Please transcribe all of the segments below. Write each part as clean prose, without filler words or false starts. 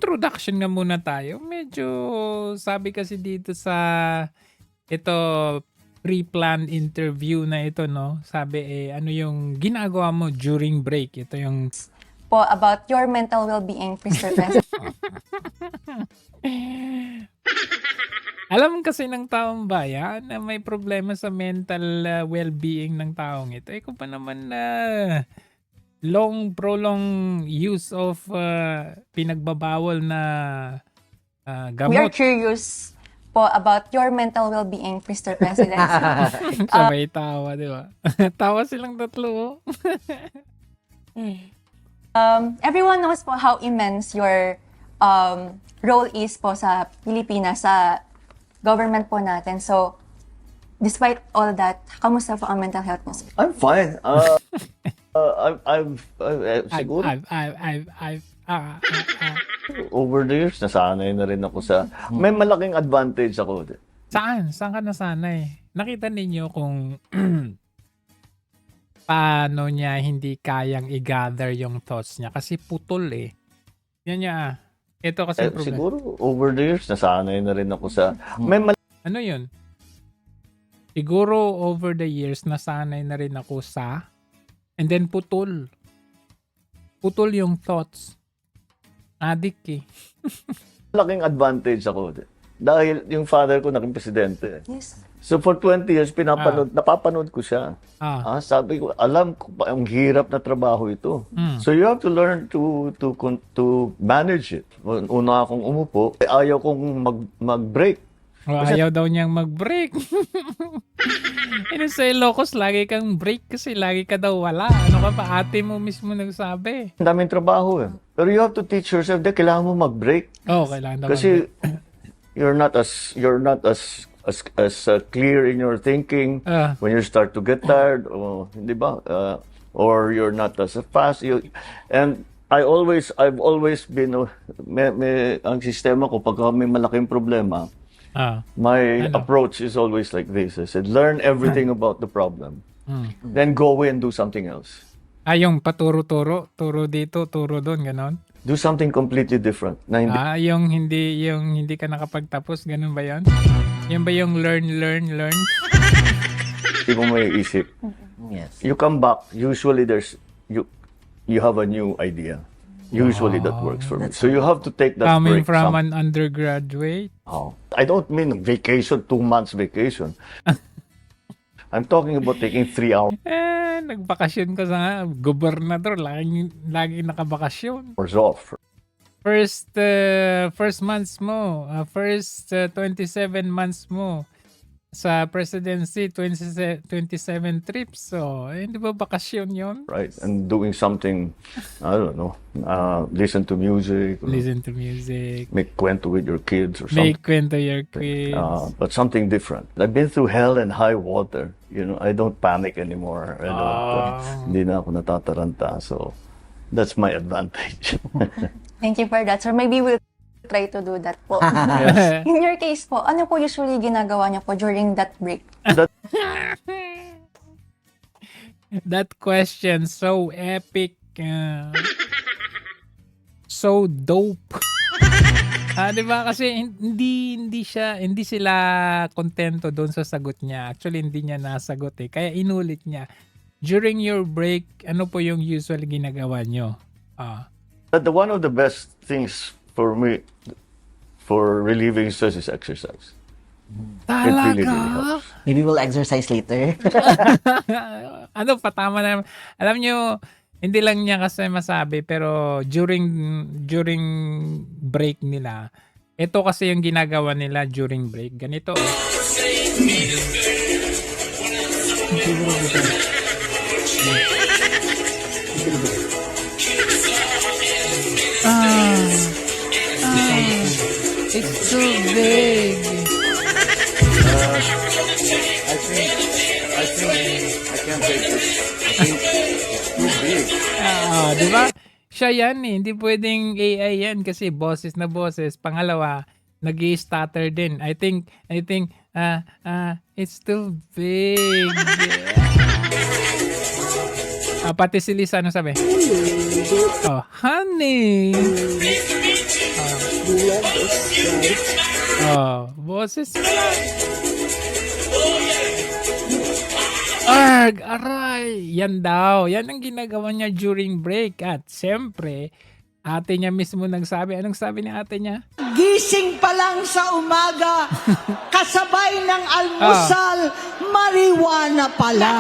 Introduction nga muna tayo. Medyo sabi kasi dito sa ito pre-planned interview na ito, no? Sabi ano yung ginagawa mo during break? Ito yung po about your mental well-being, Mr. President. alam kasi ng taong bayan na may problema sa mental well-being ng taong ito. Kung pa naman na prolonged use of pinagbabawal na We are gamot. curious po about your mental well-being, Mr. President. Sabay tawa, di ba? Tawa silang tatlo. Everyone knows po how immense your role is po sa Pilipinas, sa government po natin. So, despite all that, kamusta po ang mental health niyo, sir? I'm fine. Siguro over the years, nasanay na rin ako sa... May malaking advantage ako. Saan? Saan ka nasanay? Nakita ninyo kung paano niya hindi kayang i-gather yung thoughts niya kasi putol eh. Yan niya. Ito kasi yung problema. Siguro over the years, nasanay na rin ako sa... May Ano yun? Siguro over the years nasanay na rin ako sa and then putol. Putol yung thoughts. Addict eh. malaking advantage ako. Dahil yung father ko naging presidente. Yes. So for 20 years, napapanood ko siya. Sabi ko, alam ko pa, ang hirap na trabaho ito. So you have to learn to manage it. Una akong umupo, ayaw kong mag-break. Ayaw daw niyang mag-break. Sa Ilocos, lagi kang break kasi lagi ka daw wala. Ano ka pa? Ate mo mismo nagsabi. Ang daming trabaho eh. Pero you have to teach yourself, kailangan mo mag-break. Kailangan daw Kasi you're not as clear in your thinking when you start to get tired, di ba? Or you're not as fast. And I've always been ang sistema ko pag may malaking problema. My approach is always like this. I said, learn everything about the problem. Then go away and do something else. yung paturo-turo, turo dito, turo doon, ganon. Do something completely different. Na hindi, yung hindi ka nakapagtapos, ganun ba 'yon? Yan ba yung learn? hindi mo may isip. Yes. You come back, usually you have a new idea. Usually that works for me. So you have to take that Coming break. from an undergraduate. I don't mean vacation, 2 months vacation. I'm talking about taking 3 hours Nagbakasyon ka sa gobernador, lagi nakabakasyon. off. First months mo, 27 months mo sa presidency, 27 trips. So, hindi ba bakasyon yon? Right, and doing something, I don't know, listen to music, Listen to music, make kwento with your kids or something. make kwento your kids. But something different. I've been through hell and high water. I don't panic anymore. Hindi na ako natataranta. So, that's my advantage. Thank you for that, sir. Maybe we'll try to do that po. In your case po, ano po usually ginagawa niyo po during that break? That question, so epic. So dope. Di ba? Kasi hindi sila kontento doon sa sagot niya. Actually, hindi niya nasagot eh. Kaya inulit niya. During your break, ano po yung usually ginagawa niyo? One of the best things for me for relieving stress is exercise. It really, really helps. Maybe we'll exercise later. Patama na. Alam nyo, hindi lang niya kasi masabi, pero during break nila, ito kasi yung ginagawa nila during break. Ganito. It's too big. I can't take this. I think it's too big. Di ba? Siya yan eh. Hindi pwedeng AI yan kasi boses na boses. Pangalawa, nag-i-stutter din. I think, it's too big. Pati si Lisa, ano sabi? Oh, honey. Boses mo lang. Arg! Aray! Yan daw. Yan ang ginagawa niya during break. At siyempre, ate niya mismo nagsabi. Anong sabi ni ate niya? Gising pa lang sa umaga, kasabay ng almusal, marijuana pala.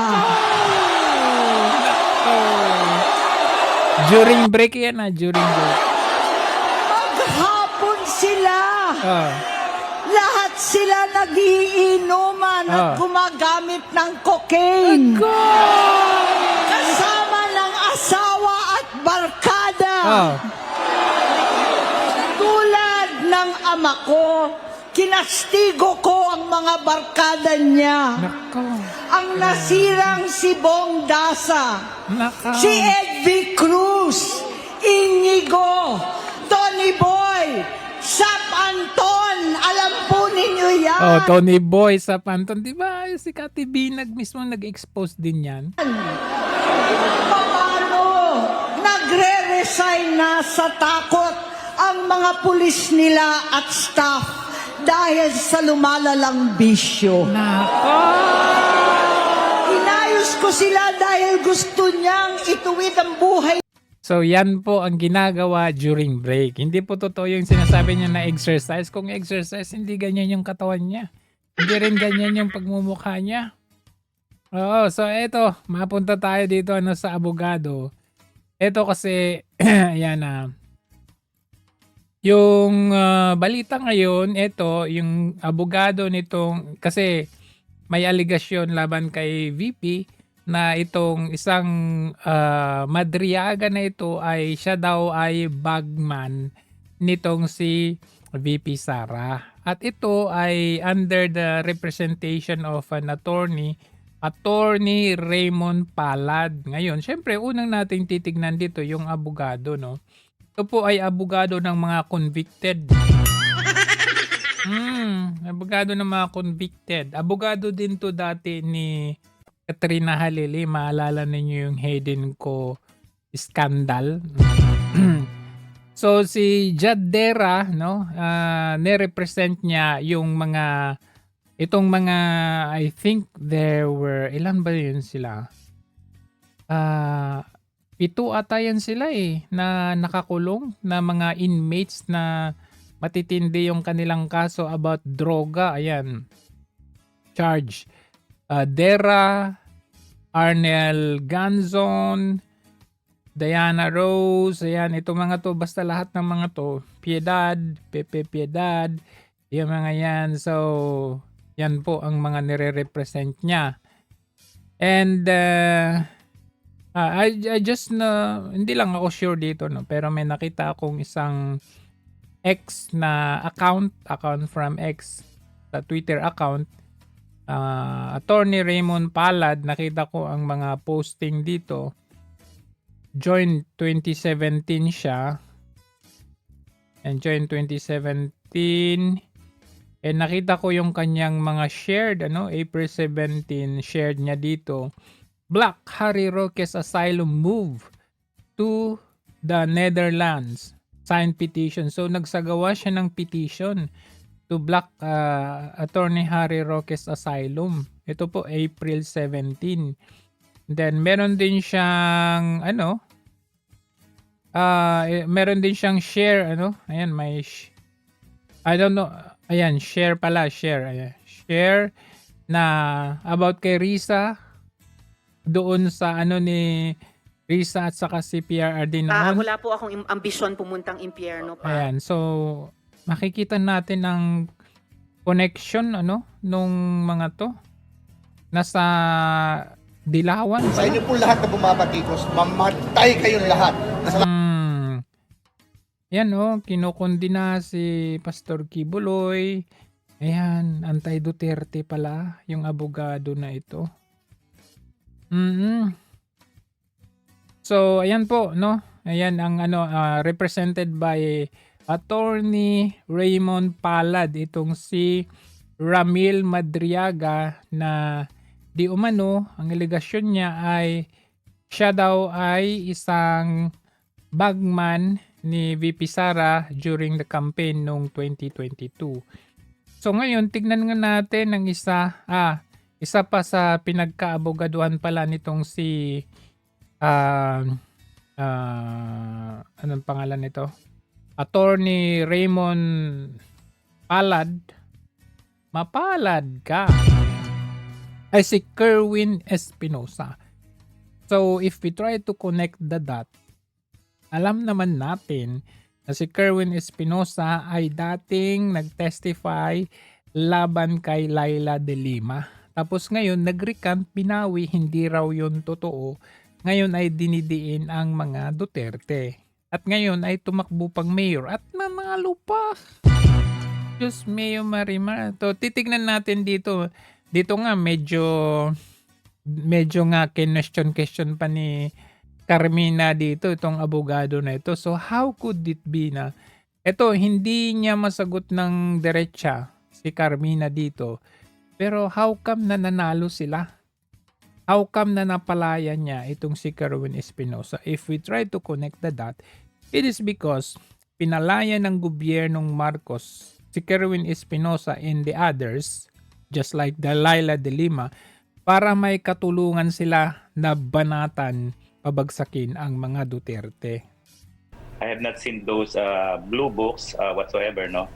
During break yan during break. Maghapon sila. Lahat sila nagiinuman at gumagamit ng cocaine. Kasama ng asawa at barkada. Tulad ng ama ko, kinastigo ko ang mga barkada niya. Nako. Ang nasirang si Bong Dasa, Nako. si Edvi Cruz, Inigo, Tony Boy, Sap Anton, alam po ninyo yan. Tony Boy sa Panton. Di ba si Kati Binag mismo nag-expose din yan? Paano nagre-resign na sa takot ang mga pulis nila at staff dahil sa lumalalang bisyo. Nako! Inayos ko sila dahil gusto niyang ituwid ang buhay. So yan po ang ginagawa during break. Hindi po totoo yung sinasabi niya na exercise. Kung exercise, hindi ganyan yung katawan niya. Hindi rin ganyan yung pagmumukha niya. Oo, so eto, mapunta tayo dito sa abogado. Eto kasi, yan yung balita ngayon, eto, yung abogado nitong, kasi may aligasyon laban kay VP na itong isang Madriaga na ito ay siya daw ay bagman nitong si VP Sara. At ito ay under the representation of an attorney Raymond Palad. Ngayon, syempre unang nating titignan dito yung abogado, no? Ito po ay abogado ng mga convicted. Abogado ng mga convicted. Abogado din to dati ni Katrina Halili. Maalala ninyo yung Hayden Co. scandal. So si Jad Dera, no, nirepresent niya yung itong mga, I think there were, ilan ba yun sila? 7 ata yan sila na nakakulong na mga inmates na matitindi yung kanilang kaso about droga. Ayan. Charge. Dera, Arnel Ganzon, Diana Rose, ayan, itong mga to, basta lahat ng mga to, Piedad, Pepe Piedad, yung mga yan. So, yan po ang mga nire-represent niya. And, I just hindi lang ako sure dito, no, pero may nakita akong isang X na account from X, sa Twitter account, Attorney Raymond Palad, nakita ko ang mga posting dito. Join 2017 siya. And join 2017. And nakita ko yung kanyang mga shared, April 17, shared niya dito. Block Harry Roque's asylum move to the Netherlands. Signed petition. So nagsagawa siya ng petition to block Attorney Harry Roque's asylum. Ito po April 17. Then meron din siyang meron din siyang share, ayan, may I don't know, ayan, share pala, ayan, share na about kay Risa doon sa ni Risa at saka si PRRD noon. Wala po akong ambisyon pumuntang impyerno pa. Ayan, so makikita natin ang connection nung mga to nasa Dilawan. Sa inyo po lahat na bumabatikos, mamatay kayong lahat. Yan kinukondina si Pastor Kibuloy. Ayan, anti-Duterte pala yung abogado na ito. So, ayan po, Ayan ang represented by Attorney Raymond Palad, itong si Ramil Madriaga na di umano, ang alegasyon niya ay siya daw ay isang bagman ni VP Sara during the campaign noong 2022. So ngayon, tignan nga natin ang isa pa sa pinagkaabogaduhan pala nitong si anong pangalan nito? Attorney Raymond Palad. Mapalad ka. Ay si Kerwin Espinosa. So if we try to connect the dot, alam naman natin na si Kerwin Espinosa ay dating nag-testify laban kay Laila de Lima. Tapos ngayon, nag-recant, binawi, hindi raw yun totoo. Ngayon ay dinidiin ang mga Duterte. At ngayon ay tumakbo pang mayor at nanalo pa. Diyos Mayo Marimar. So, titignan natin dito. Dito nga, medyo nga question pa ni Carmina dito, itong abogado na ito. So, how could it be na ito, hindi niya masagot ng diretsa si Carmina dito. Pero how come na nanalo sila? How come na napalaya niya itong si Kerwin Espinosa? If we try to connect the dot, it is because pinalaya ng gobyernong Marcos si Kerwin Espinosa and the others, just like the Laila de Lima, para may katulungan sila na banatan, pabagsakin ang mga Duterte. I have not seen those blue books whatsoever, no?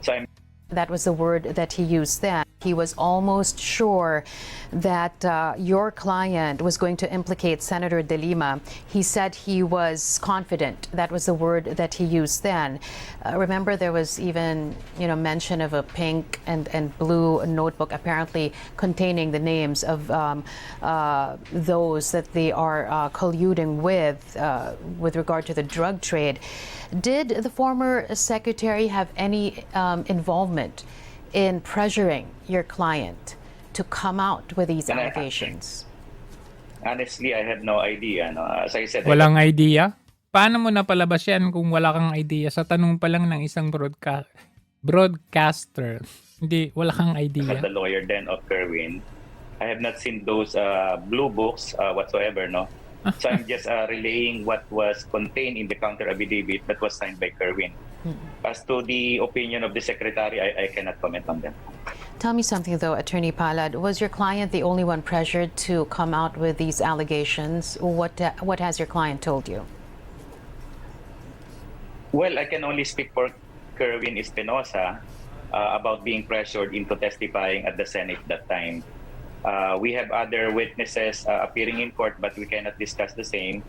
So That was the word that he used then. He was almost sure that your client was going to implicate Senator De Lima. He said he was confident. That was the word that he used then. Remember, there was even mention of a pink and blue notebook apparently containing the names of those that they are colluding with regard to the drug trade. Did the former secretary have any involvement in pressuring your client to come out with these allegations? Honestly, I have no idea. No? As I said, Walang idea? Paano mo napalabas yan kung wala kang idea? Sa tanong pa lang ng isang broadcaster, hindi, wala kang idea. The lawyer then of Kerwin, I have not seen those blue books whatsoever, no? So I'm just relaying what was contained in the counter affidavit that was signed by Kerwin. As to the opinion of the secretary, I cannot comment on them. Tell me something though, Attorney Palad. Was your client the only one pressured to come out with these allegations? What has your client told you? Well, I can only speak for Kerwin Espinosa about being pressured into testifying at the Senate that time. We have other witnesses appearing in court, but we cannot discuss the same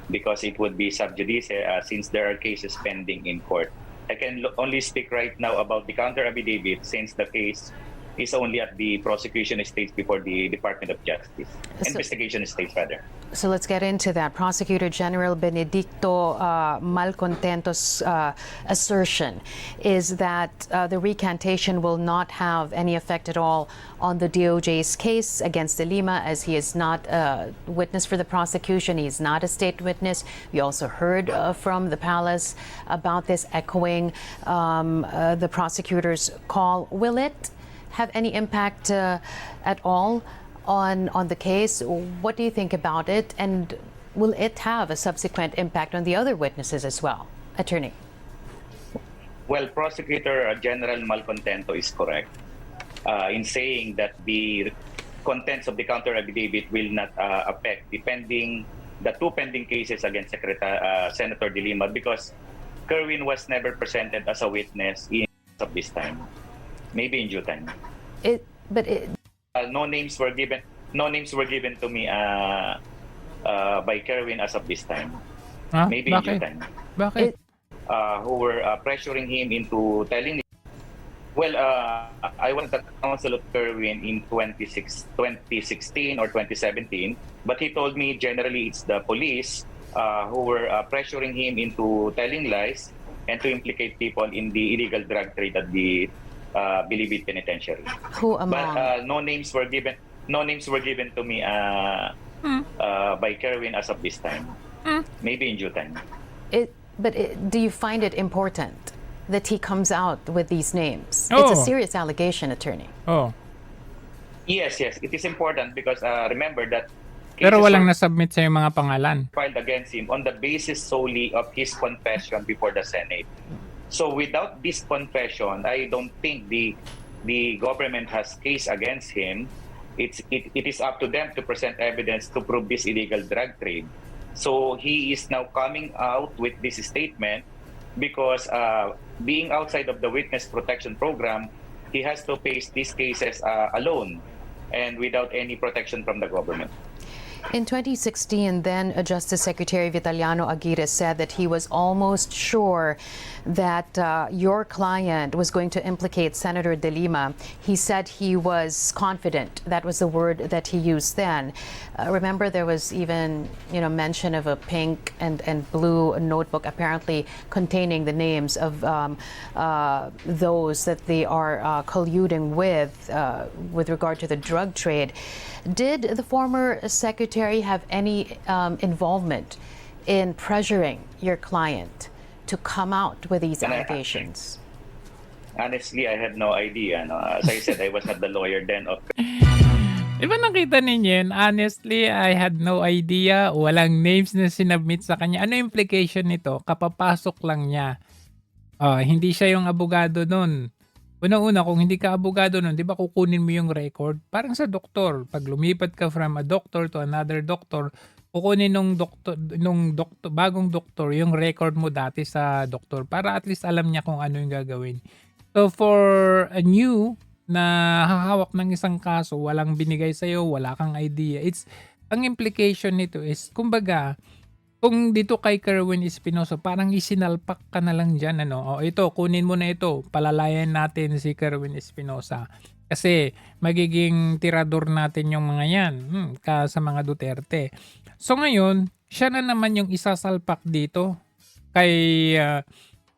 because it would be sub judice since there are cases pending in court. I can only speak right now about the counter affidavit since the case is only at the prosecution stage before the Department of Justice. Investigation stage, rather. So let's get into that. Prosecutor General Benedicto Malcontento's assertion is that the recantation will not have any effect at all on the DOJ's case against De Lima, as he is not a witness for the prosecution. He is not a state witness. We also heard from the palace about this, echoing the prosecutor's call. Will it have any impact at all on the case? What do you think about it, and will it have a subsequent impact on the other witnesses as well? Attorney. Well, Prosecutor General Malcontento is correct in saying that the contents of the counter affidavit will not affect the two pending cases against Senator De Lima, because Kerwin was never presented as a witness of this time. Maybe in due time. No names were given. No names were given to me by Kerwin as of this time. Maybe in due time. Bakit? Who were pressuring him into telling. Well, I was the counsel of Kerwin in 2016 or 2017, but he told me generally it's the police who were pressuring him into telling lies and to implicate people in the illegal drug trade at the Bilibid Penitentiary. Who among? But no names were given. No names were given to me by Kerwin as of this time. Maybe in due time. Do you find it important that he comes out with these names? Oh. It's a serious allegation, Attorney. Oh. Yes, it is important because remember that Pero cases walang were nasubmit sa mga pangalan. filed against him on the basis solely of his confession before the Senate. So without this confession, I don't think the government has case against him. It is up to them to present evidence to prove this illegal drug trade. So he is now coming out with this statement because being outside of the witness protection program, he has to face these cases alone and without any protection from the government. In 2016, then Justice Secretary Vitaliano Aguirre said that he was almost sure that your client was going to implicate Senator De Lima. He said he was confident. That was the word that he used then. Remember, there was even mention of a pink and blue notebook apparently containing the names of those that they are colluding with regard to the drug trade. Did the former secretary have any involvement in pressuring your client to come out with these allegations? Honestly, I had no idea. No? As I said, I was not the lawyer then of Di ba nakita ninyo yun? Honestly, I had no idea. Walang names na sinubmit sa kanya. Ano implication nito? Kapapasok lang niya. Hindi siya yung abogado nun. Unang-una, kung hindi ka abogado nun, di ba kukunin mo yung record? Parang sa doktor. Pag lumipat ka from a doctor to another doctor, kukunin nung bagong doktor yung record mo dati sa doktor para at least alam niya kung ano yung gagawin. So for a new na hahawak ng isang kaso, walang binigay sa'yo, wala kang idea. Ang implication nito is, kumbaga, kung dito kay Kerwin Espinosa, parang isinalpak ka na lang dyan, ito, kunin mo na ito, palalayan natin si Kerwin Espinosa. Kasi magiging tirador natin yung mga yan, sa mga Duterte. So ngayon, siya na naman yung isasalpak dito kay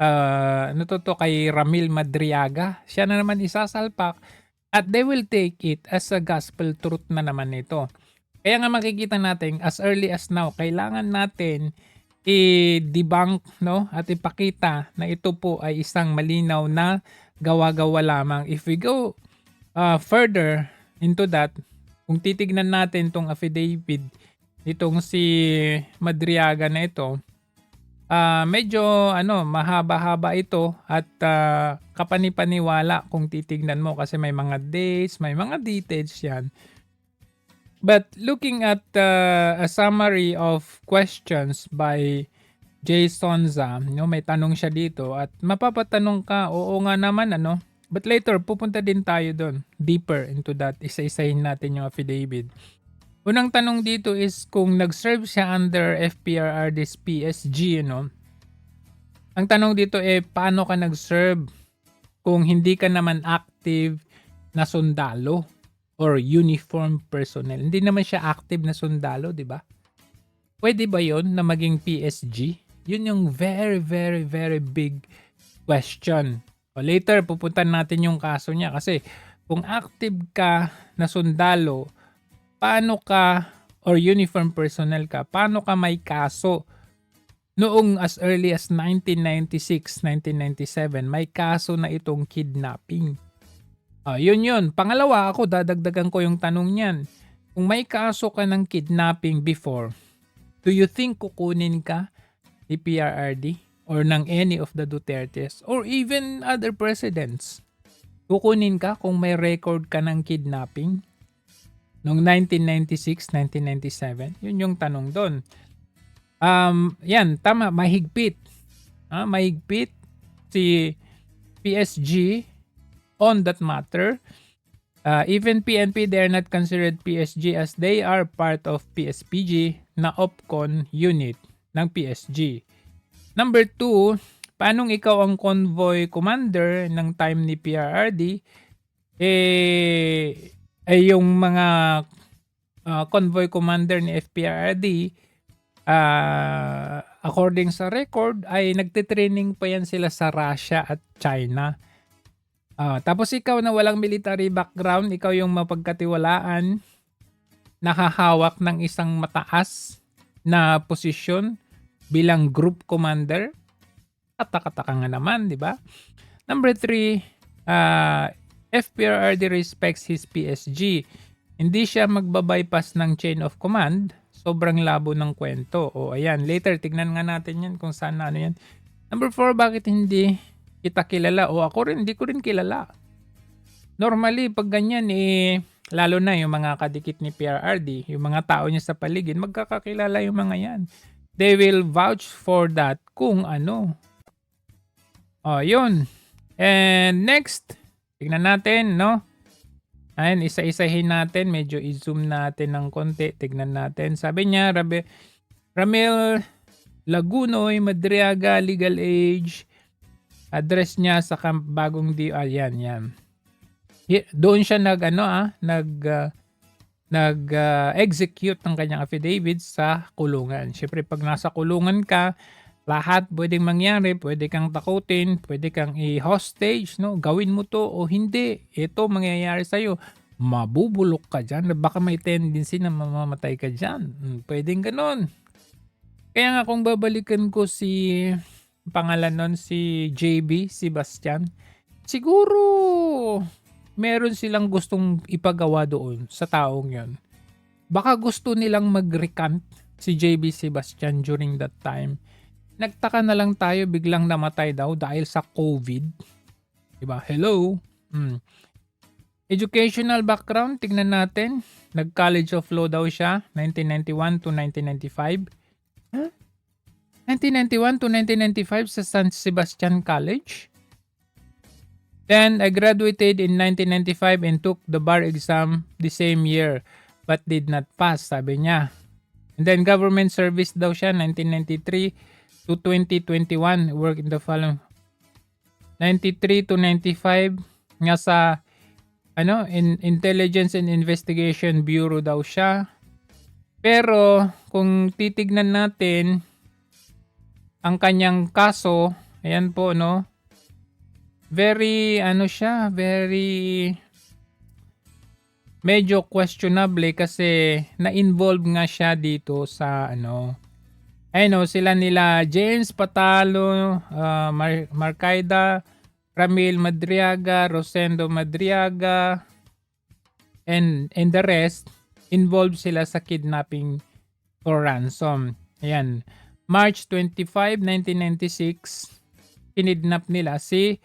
kay Ramil Madriaga. Siya na naman isasalpak at they will take it as a gospel truth na naman ito. Kaya nga makikita natin as early as now, kailangan natin i-debunk at ipakita na ito po ay isang malinaw na gawa-gawa lamang. If we go further into that, kung titignan natin tong affidavit nitong si Madriaga na ito, medyo mahaba-haba ito at kapanipaniwala kung titignan mo kasi may mga dates, may mga details yan. But looking at a summary of questions by Jay Sonza, may tanong siya dito at mapapatanong ka, oo nga naman but later pupunta din tayo doon deeper into that, isa-isahin natin yung affidavit. Unang tanong dito is kung nag-serve siya under FPRRD's PSG, Ang tanong dito paano ka nag-serve kung hindi ka naman active na sundalo or uniform personnel? Hindi naman siya active na sundalo, di ba? Pwede ba yon na maging PSG? Yun yung very, very, very big question. Later, pupuntan natin yung kaso niya kasi kung active ka na sundalo, paano ka, or uniform personnel ka, paano ka may kaso? Noong as early as 1996, 1997, may kaso na itong kidnapping. Yun. Pangalawa, ako dadagdagan ko yung tanong niyan. Kung may kaso ka ng kidnapping before, do you think kukunin ka ni PRRD or ng any of the Dutertes or even other presidents? Kukunin ka kung may record ka ng kidnapping? Noong 1996, 1997, yun yung tanong doon. Yan, tama, mahigpit. Mahigpit si PSG on that matter. Even PNP, they are not considered PSG as they are part of PSPG na OPCON unit ng PSG. Number 2, paanong ikaw ang convoy commander ng time ni PRRD? Ay yung mga convoy commander ni FPRRD, according sa record, ay nagtitraining pa yan sila sa Russia at China. Tapos ikaw na walang military background, ikaw yung mapagkatiwalaan, nakahawak ng isang mataas na posisyon bilang group commander. Kataka-taka nga naman, di ba? Number 3, FPRRD respects his PSG. Hindi siya magbabypass ng chain of command. Sobrang labo ng kwento. O ayan, later tignan nga natin yan kung saan na ano yan. Number 4, bakit hindi kita kilala? O ako rin, hindi ko rin kilala. Normally, pag ganyan lalo na yung mga kadikit ni PRRD, yung mga tao niya sa paligid, magkakakilala yung mga yan. They will vouch for that kung ano. O, yun. And next, tignan natin, no? Ayan, isa-isahin natin. Medyo i-zoom natin ng konti. Tignan natin. Sabi niya, Ramil Lagunoy, Madriaga, legal age. Address niya sa bagong Ayan, yan. Doon siya nag-execute ng kanyang affidavit sa kulungan. Siyempre, pag nasa kulungan ka, lahat pwedeng mangyari, pwede kang takutin, pwede kang i-hostage, no? Gawin mo to o hindi. Ito mangyayari sa'yo. Mabubulok ka dyan. Baka may tendency na mamamatay ka dyan. Pwedeng ganon. Kaya nga kung babalikan ko pangalan nun, si JB Sebastian, siguro meron silang gustong ipagawa doon sa taong yon. Baka gusto nilang mag-recant si JB Sebastian during that time. Nagtaka na lang tayo, biglang namatay daw dahil sa COVID. Diba? Hello? Educational background, tignan natin. Nag-College of Law daw siya, 1991 to 1995. 1991 to 1995 sa San Sebastian College. Then, I graduated in 1995 and took the bar exam the same year but did not pass, sabi niya. And then, government service daw siya, 1993 to 2021, work in the following 93 to 95 nga sa Intelligence and Investigation Bureau daw siya. Pero kung titignan natin ang kanyang kaso, ayan po, no, very medyo questionable kasi na-involve nga siya dito sa sila nila James Patalo, Marcaida, Ramil Madriaga, Rosendo Madriaga, and the rest, involved sila sa kidnapping for ransom. Ayan. March 25, 1996, kinidnap nila si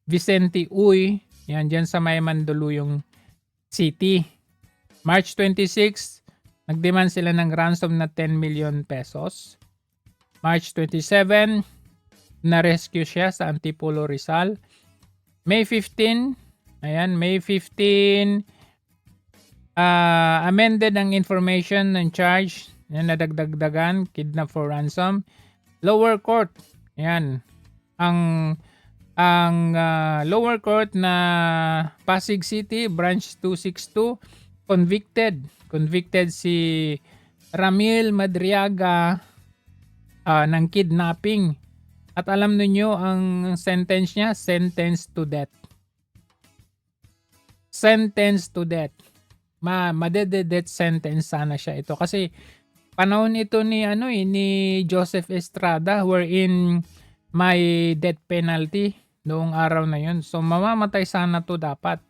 Vicente Uy, yan dyan sa may Mandaluyong City. March 26, nagdemand sila ng ransom na 10 million pesos. March 27, na-rescue siya sa Antipolo, Rizal. May 15, amended ang information and charge. Yan, nadagdagdagan, kidnap for ransom. Lower court, yan. Ang lower court na Pasig City, branch 262, convicted si Ramil Madriaga ng kidnapping. At alam niyo ang sentence niya, sentence to death. Sentence to death. Madedeath sentence sana siya ito kasi panahon ito ni Joseph Estrada wherein may death penalty noong araw na yun. So mamamatay sana to dapat.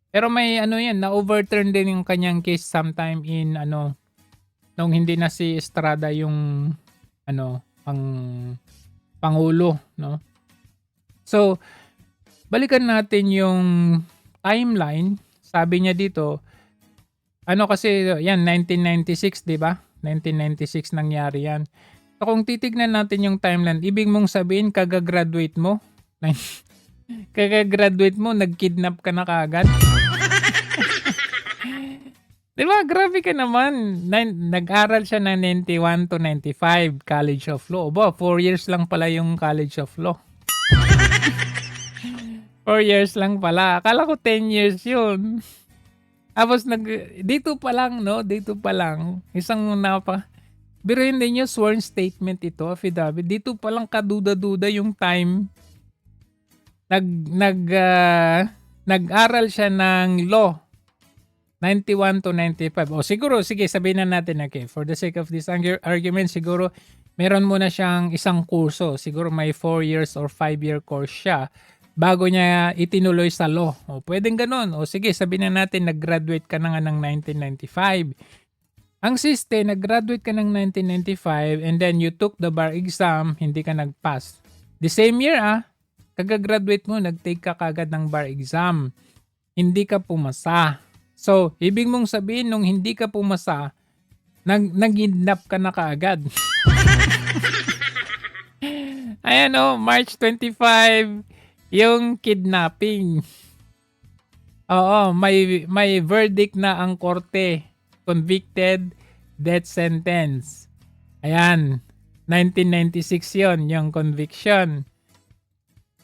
Pero may na-overturn din yung kanyang case sometime in nung hindi na si Estrada yung ang pangulo, no? So balikan natin yung timeline. Sabi niya dito, kasi yan 1996, 'di ba? 1996 nangyari yan. So kung titignan natin yung timeline, ibig mong sabihin kagagraduate mo, nagkidnap ka na kaagad. Diba? Grabe ka naman. Nag-aral siya ng 91 to 95, College of Law. 4 years lang pala yung College of Law. 4 years lang pala. Akala ko 10 years yun. Tapos dito pa lang, isang biruin din yung sworn statement ito, affidavit. Dito pa lang kaduda-duda yung time. Nag-aral siya ng law. 91 to 95. O siguro, sige, sabihin na natin, okay, for the sake of this argument, siguro meron muna siyang isang kurso. Siguro may 4 years or 5-year course siya. bago niya itinuloy sa law. O pwedeng ganun. O sige, sabihin na natin nag-graduate ka na nga ng 1995. Ang siste, nag-graduate ka ng 1995 and then you took the bar exam, hindi ka nag-pass. The same year kagagraduate mo, nag-take ka kagad ng bar exam. Hindi ka pumasa. So, ibig mong sabihin nung hindi ka pumasa, nag-kidnap ka na kaagad. Ayan March 25, yung kidnapping. Oo, may verdict na ang korte. Convicted, death sentence. Ayan, 1996 yon yung conviction.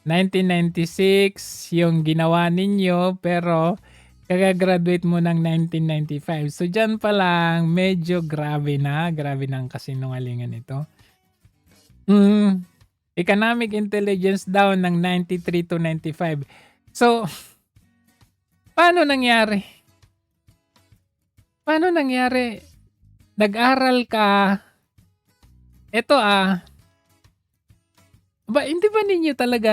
1996 yung ginawa ninyo, pero kagagraduate mo ng 1995. So, dyan pa lang, medyo grabe na ang kasinungalingan ito. Economic intelligence down ng 93 to 95. So, paano nangyari? Nag-aral ka. Ito hindi ba ninyo talaga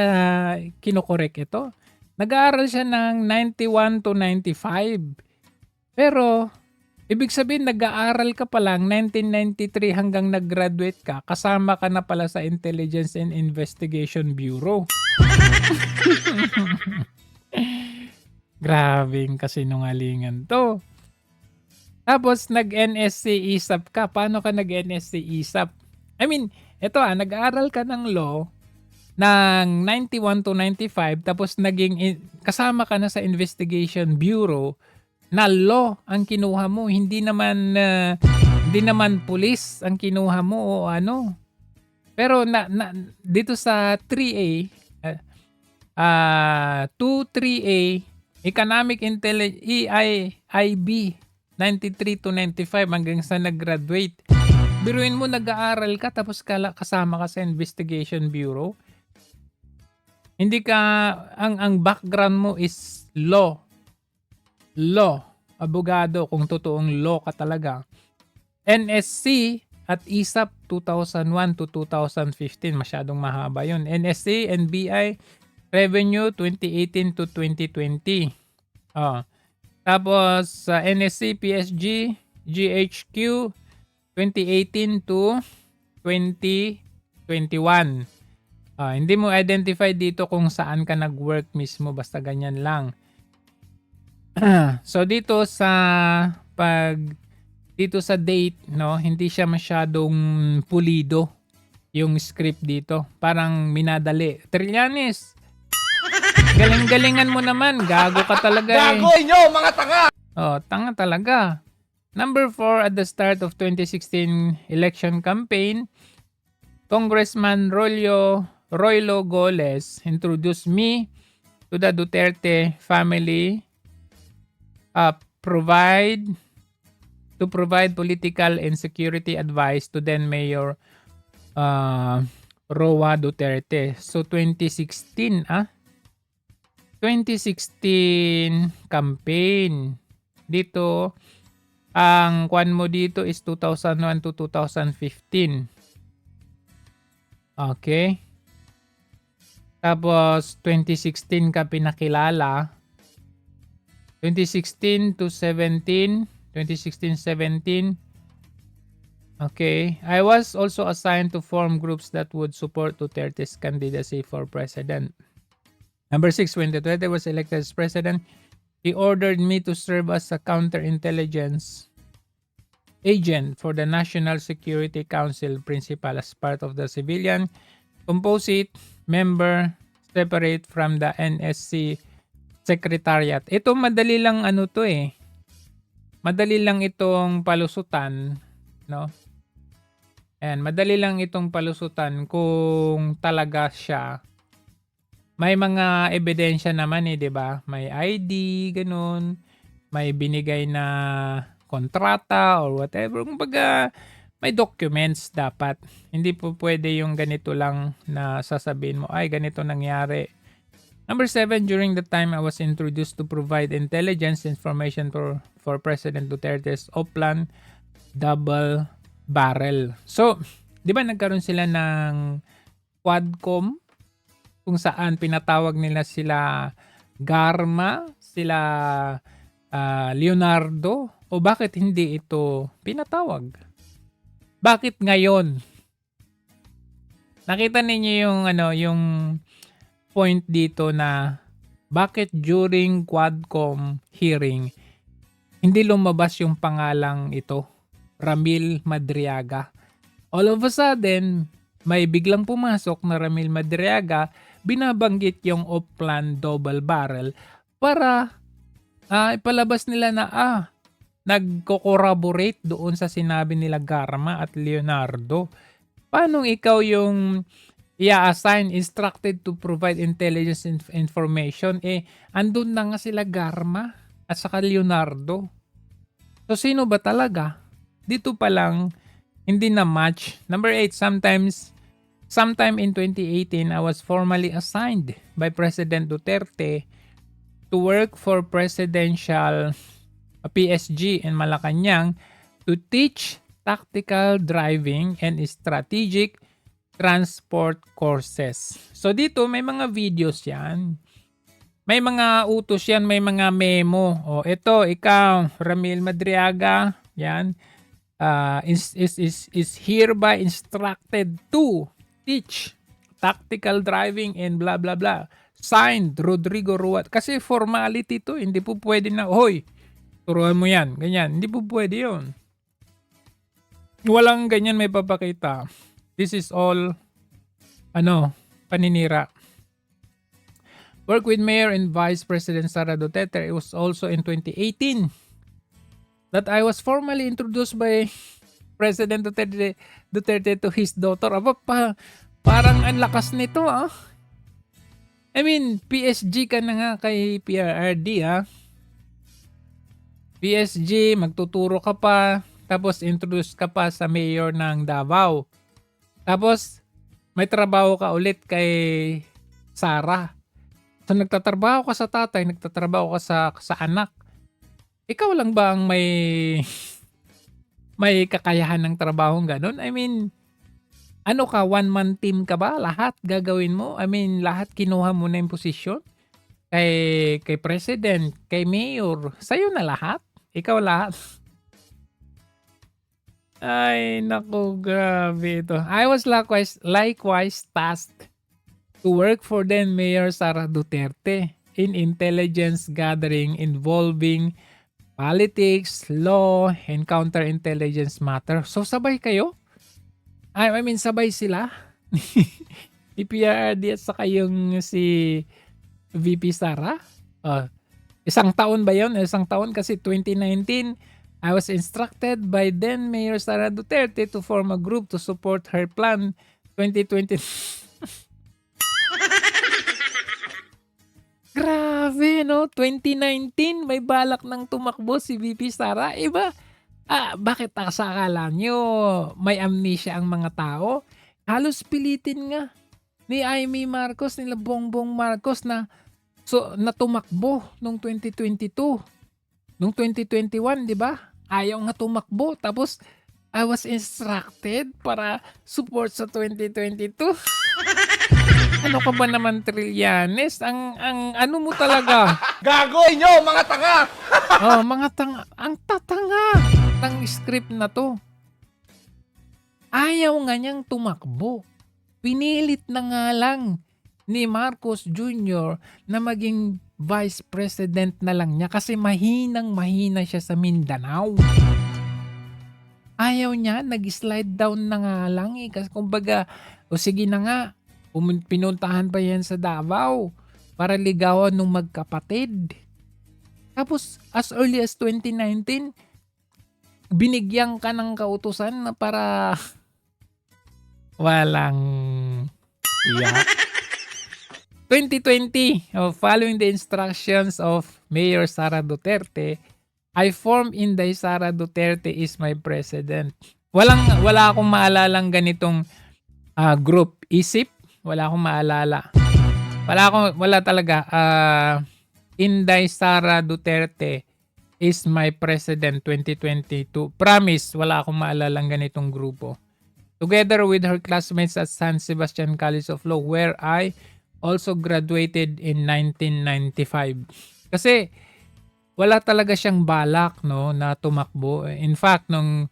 kinokorek ito? Nag-aaral siya ng 91 to 95. Pero, ibig sabihin, nag-aaral ka pa lang 1993 hanggang nag-graduate ka, kasama ka na pala sa Intelligence and Investigation Bureau. Grabing kasinungalingan to. Tapos, nag-NSC ISAP ka. Paano ka nag-NSC ISAP? I mean, ito nag-aaral ka ng law ng 91 to 95, tapos kasama ka na sa Investigation Bureau na law ang kinuha mo, hindi naman police ang kinuha mo o ano. Pero dito sa 3A 2-3A Economic Intelligence EIB 93 to 95 hanggang sa nag-graduate. Biruin mo, nag-aaral ka tapos kasama ka sa Investigation Bureau. Hindi ka, ang background mo is law, abogado, kung totoong law ka talaga. NSC at ISAP 2001 to 2015, masyadong mahaba yun. NSC, NBI, Revenue 2018 to 2020. Tapos sa NSC, PSG, GHQ 2018 to 2021. Hindi mo identify dito kung saan ka nag-work mismo, basta ganyan lang. So dito sa date, hindi siya masyadong pulido yung script dito. Parang minadali. Trillanes, galing-galingan mo naman. Gago ka talaga Gago inyo, mga tanga! Tanga talaga. Number 4, at the start of 2016 election campaign, Congressman Roylo Goles introduced me to the Duterte family to provide political and security advice to then Mayor Roa Duterte. So 2016 campaign. Dito ang kwan mo dito is 2001 to 2015. Okay. Tapos 2016 ka pinakilala. 2016 to 17. 2016-17. Okay. I was also assigned to form groups that would support Duterte's candidacy for president. Number 6, when Duterte was elected as president, he ordered me to serve as a counterintelligence agent for the National Security Council principal as part of the civilian composite member separate from the NSC Secretariat. Ito madali lang Madali lang itong palusutan, no? And madali lang itong palusutan kung talaga siya. May mga ebidensya naman 'di ba? May ID, ganun. May binigay na kontrata or whatever. Kumbaga, may documents dapat. Hindi po pwede yung ganito lang na sasabihin mo, ay ganito nangyari. Number 7, during the time I was introduced to provide intelligence information for President Duterte's Oplan double barrel. So, di ba nagkaroon sila ng Quadcom kung saan pinatawag nila sila Garma, sila Leonardo, o bakit hindi ito pinatawag? Bakit ngayon? Nakita ninyo yung yung point dito na bakit during Quadcom hearing hindi lumabas yung pangalang ito, Ramil Madriaga. All of a sudden, may biglang pumasok na Ramil Madriaga, binabanggit yung off-plan double barrel para ipalabas nila na nagko-corroborate doon sa sinabi nila Garma at Leonardo. Paano ikaw yung i-assign, instructed to provide intelligence information? Andun na nga sila Garma at saka Leonardo. So, sino ba talaga? Dito pa lang, hindi na match. Number 8, sometime in 2018, I was formally assigned by President Duterte to work for presidential PSG in Malacanang to teach tactical driving and strategic transport courses. So dito may mga videos yan. May mga utos yan, may mga memo. Ito, ikaw, Ramil Madriaga, yan, is hereby instructed to teach tactical driving and blah blah blah. Signed, Rodrigo Ruat. Kasi formality to, hindi po pwede na, hoy, turuan mo yan, ganyan. Hindi po pwede yun. Walang ganyan may papakita. This is all, paninira. Work with Mayor and Vice President Sara Duterte. It was also in 2018 that I was formally introduced by President Duterte to his daughter. Parang ang lakas nito I mean, PSG ka na nga kay PRRD PSG, magtuturo ka pa, tapos introduce ka pa sa mayor ng Davao. Tapos, may trabaho ka ulit kay Sara. So, nagtatrabaho ka sa tatay, nagtatrabaho ka sa anak. Ikaw lang ba ang may kakayahan ng trabahong ganun? I mean, one-man team ka ba? Lahat gagawin mo? I mean, lahat kinuha mo na yung posisyon? Kay president, kay mayor, sa'yo na lahat? Ikaw lahat? Ay, naku, grabe ito. I was likewise tasked to work for then Mayor Sara Duterte in intelligence gathering involving politics, law, and counterintelligence matter. So, sabay kayo? I mean, sabay sila? Ni PRRD at saka yung si VP Sara? Isang taon ba yun? Isang taon kasi 2019, I was instructed by then Mayor Sara Duterte to form a group to support her plan 2020. Grabe, no? 2019, may balak nang tumakbo si VP Sara. Iba, bakit sa akala nyo may amnesia ang mga tao? Halos pilitin nga ni Amy Marcos, nila Bongbong Marcos na tumakbo nung 2022. Nung 2021, di ba? Ayaw nga tumakbo. Tapos, I was instructed para support sa 2022. Ano ka ba naman, Trillanes? Ang ano mo talaga? Gago inyo, mga tanga! Mga tanga. Ang tatanga ng script na to. Ayaw nga niyang tumakbo. Pinilit na nga lang ni Marcos Jr. na maging vice president na lang niya kasi mahina siya sa Mindanao. Ayaw niya, nag-slide down na nga lang kasi kumbaga, sige na nga, pinuntahan pa yan sa Davao para ligawan ng magkapatid. Tapos, as early as 2019, binigyan ka ng kautusan na para walang iyak. 2020, following the instructions of Mayor Sara Duterte, I formed Inday Sara Duterte is my president. Wala akong maalalang ganitong group. Isip, wala akong maalala. Wala talaga. Inday Sara Duterte is my president 2022. Promise, wala akong maalalang ganitong grupo. Together with her classmates at San Sebastian College of Law, where I also graduated in 1995. Kasi wala talaga siyang balak, no, na tumakbo. In fact, nung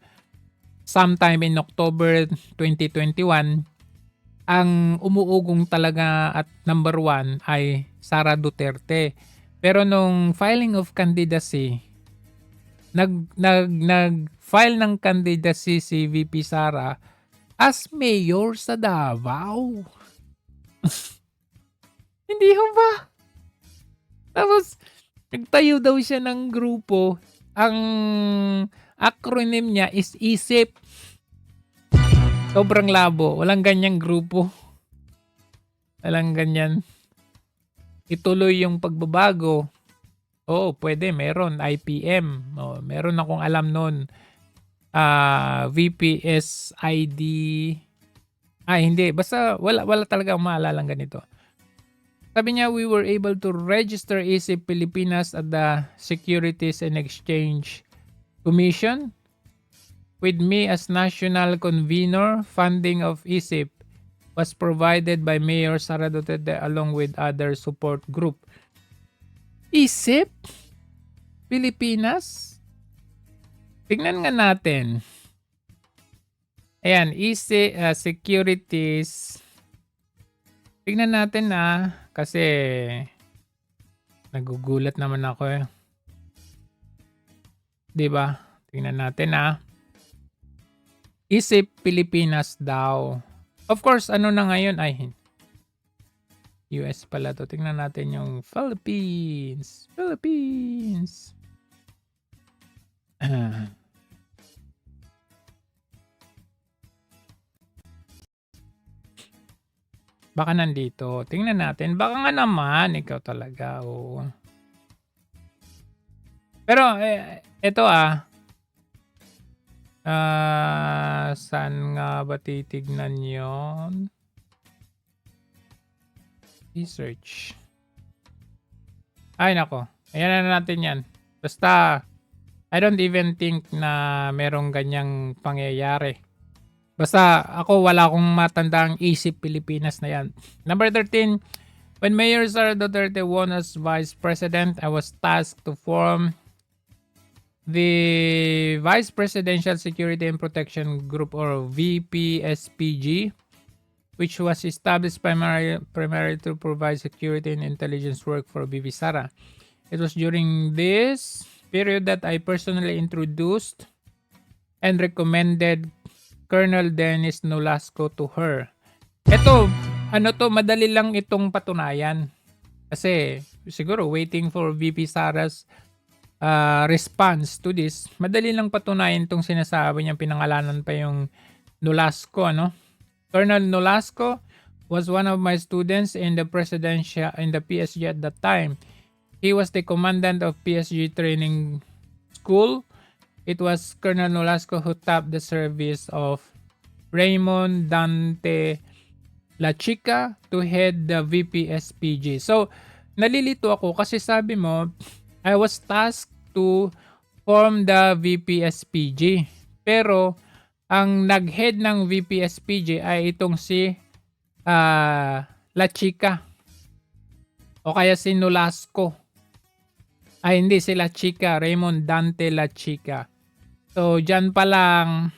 sometime in October 2021, ang umuugong talaga at number 1 ay Sara Duterte. Pero nung filing of candidacy, nag-file ng candidacy si VP Sara as mayor sa Davao. Hindi ho ba? Tapos, nagtayo daw siya ng grupo. Ang acronym niya is ISIP. Sobrang labo. Walang ganyang grupo. Walang ganyan. Ituloy yung pagbabago. Oo, pwede. Meron. IPM. Oh, meron akong alam nun. VPSID. Hindi. Basta wala talaga maalalang ganito. Sabi niya, we were able to register ISIP Pilipinas at the Securities and Exchange Commission. With me as national convener, funding of ISIP was provided by Mayor Sara Duterte along with other support group. ISIP? Pilipinas? Tingnan nga natin. Ayan, ISIP Securities. Tingnan natin kasi nagugulat naman ako eh. 'Di ba? Tingnan natin ISIP Pilipinas daw. Of course, ano na ngayon ay US pala to. Tingnan natin yung Philippines. Baka nandito. Tingnan natin. Baka nga naman. Ikaw talaga. Oo. Pero, ito saan nga ba titignan yon? Research. Ay, nako. Ayan na natin yan. Basta, I don't even think na merong ganyang pangyayari. Basta ako wala akong matandang ISIP Pilipinas na yan. Number 13, when Mayor Sara Duterte won as Vice President, I was tasked to form the Vice Presidential Security and Protection Group or VPSPG, which was established primarily to provide security and intelligence work for VP Sara. It was during this period that I personally introduced and recommended Colonel Dennis Nolasco to her. Ito, madali lang itong patunayan. Kasi siguro waiting for VP Sara's response to this. Madali lang patunayan itong sinasabi niya, pinangalanan pa yung Nolasco, Colonel Nolasco was one of my students in the PSG at that time. He was the commandant of PSG training school. It was Colonel Nolasco who tapped the service of Raymond Dante La Chica to head the VPSPG. So, nalilito ako kasi sabi mo, I was tasked to form the VPSPG. Pero, ang nag-head ng VPSPG ay itong si La Chica. O kaya si Nolasco. Ay, hindi, si La Chica. Raymond Dante La Chica. So, dyan pa lang.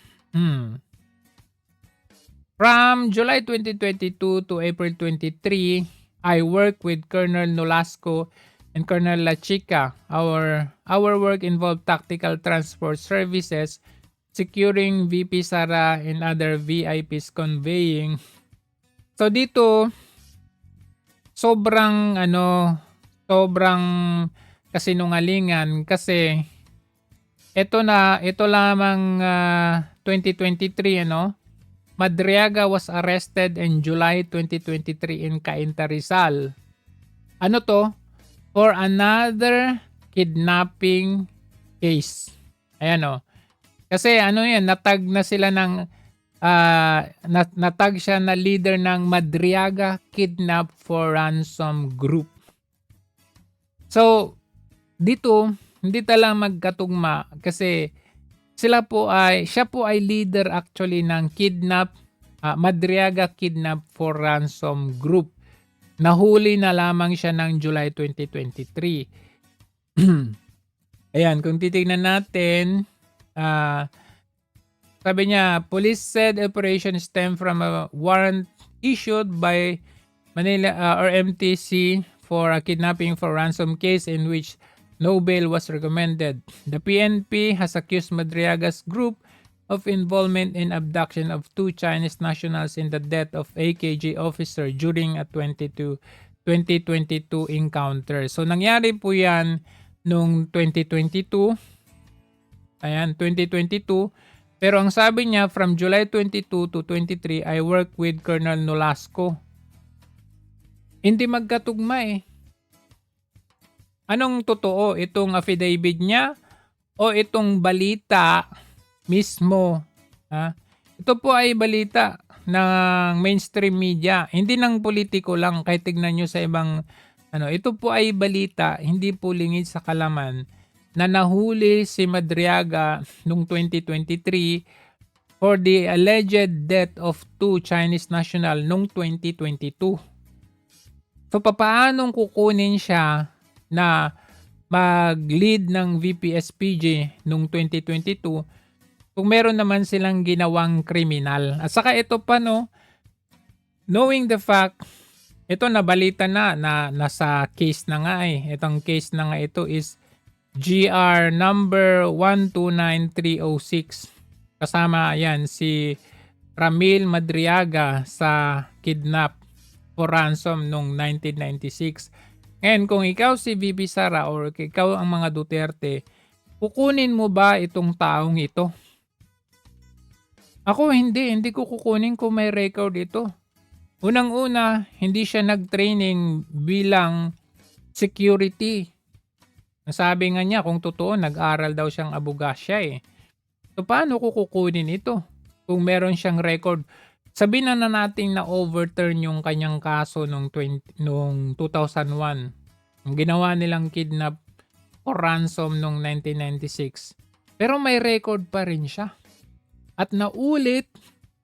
From July 2022 to April 23, I worked with Colonel Nolasco and Colonel La Chica. Our work involved tactical transport services, securing VP Sara and other VIPs conveying. So dito, sobrang kasinungalingan kasi ito lamang 2023 Madriaga was arrested in July 2023 in Cainta, Rizal. For another kidnapping case. Ayan Kasi natag na sila ng natag siya na leader ng Madriaga Kidnap for Ransom Group. So, dito hindi talang magkatugma kasi siya po ay leader actually ng Madriaga Kidnap for Ransom Group. Nahuli na lamang siya ng July 2023. Ayan, kung titignan natin, sabi niya, police said operation stemmed from a warrant issued by Manila or MTC for a kidnapping for ransom case in which no bail was recommended. The PNP has accused Madriaga's group of involvement in abduction of 2 Chinese nationals in the death of AKG officer during a 2022 encounter. So nangyari po yan nung 2022. Ayan, 2022. Pero ang sabi niya, from July 22 to 23, I worked with Colonel Nolasco. Hindi magkatugma eh. Anong totoo? Itong affidavit niya o itong balita mismo? Ha? Ito po ay balita ng mainstream media. Hindi ng politiko lang, kahit tignan nyo sa ibang ito po ay balita, hindi po lingid sa kalaman na nahuli si Madriaga noong 2023 for the alleged death of 2 Chinese national noong 2022. So papaanong kukunin siya na mag-lead ng VPSPG noong 2022 kung meron naman silang ginawang kriminal? At saka ito pa knowing the fact, ito nabalita na nasa case na nga eh. Itong case na nga ito is GR number 129306. Kasama yan si Ramil Madriaga sa kidnap for ransom noong 1996. Ngayon, kung ikaw si VP Sara or ikaw ang mga Duterte, kukunin mo ba itong taong ito? Ako hindi ko kukunin kung may record ito. Unang-una, hindi siya nag-training bilang security. Nasabi nga niya, kung totoo, nag-aral daw siyang abogasya eh. So, paano ko kukunin ito? Kung meron siyang record. Sabihin na natin na overturn yung kanyang kaso noong 2001. Ang ginawa nilang kidnap or ransom noong 1996. Pero may record pa rin siya. At naulit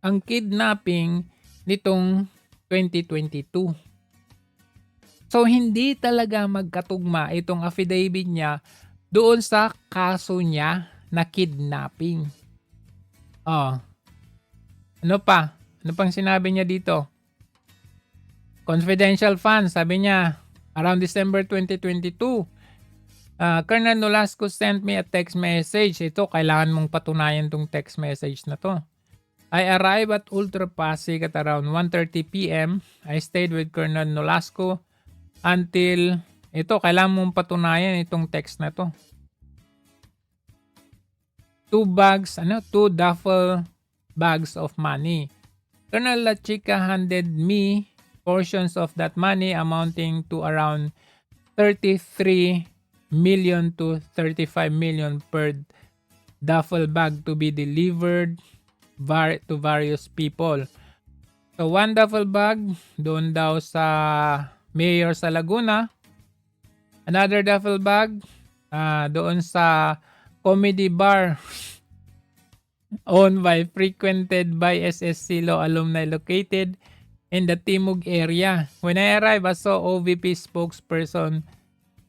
ang kidnapping nitong 2022. So, hindi talaga magkatugma itong affidavit niya doon sa kaso niya na kidnapping. Ano pa? Ano pang sinabi niya dito? Confidential funds, sabi niya, around December 2022, Colonel Nolasco sent me a text message. Ito, kailangan mong patunayan tong text message na to. I arrived at Ultra Pasig at around 1:30 p.m. I stayed with Colonel Nolasco until, ito, kailangan mong patunayan itong text na to. 2 duffel bags of money. Colonel La Chica handed me portions of that money amounting to around 33 million to 35 million per duffel bag to be delivered to various people. So, 1 duffel bag doon daw sa mayor sa Laguna. Another duffel bag doon sa comedy bar owned by frequented by SSC Law alumni located in the Timog area. When I arrived, I saw OVP spokesperson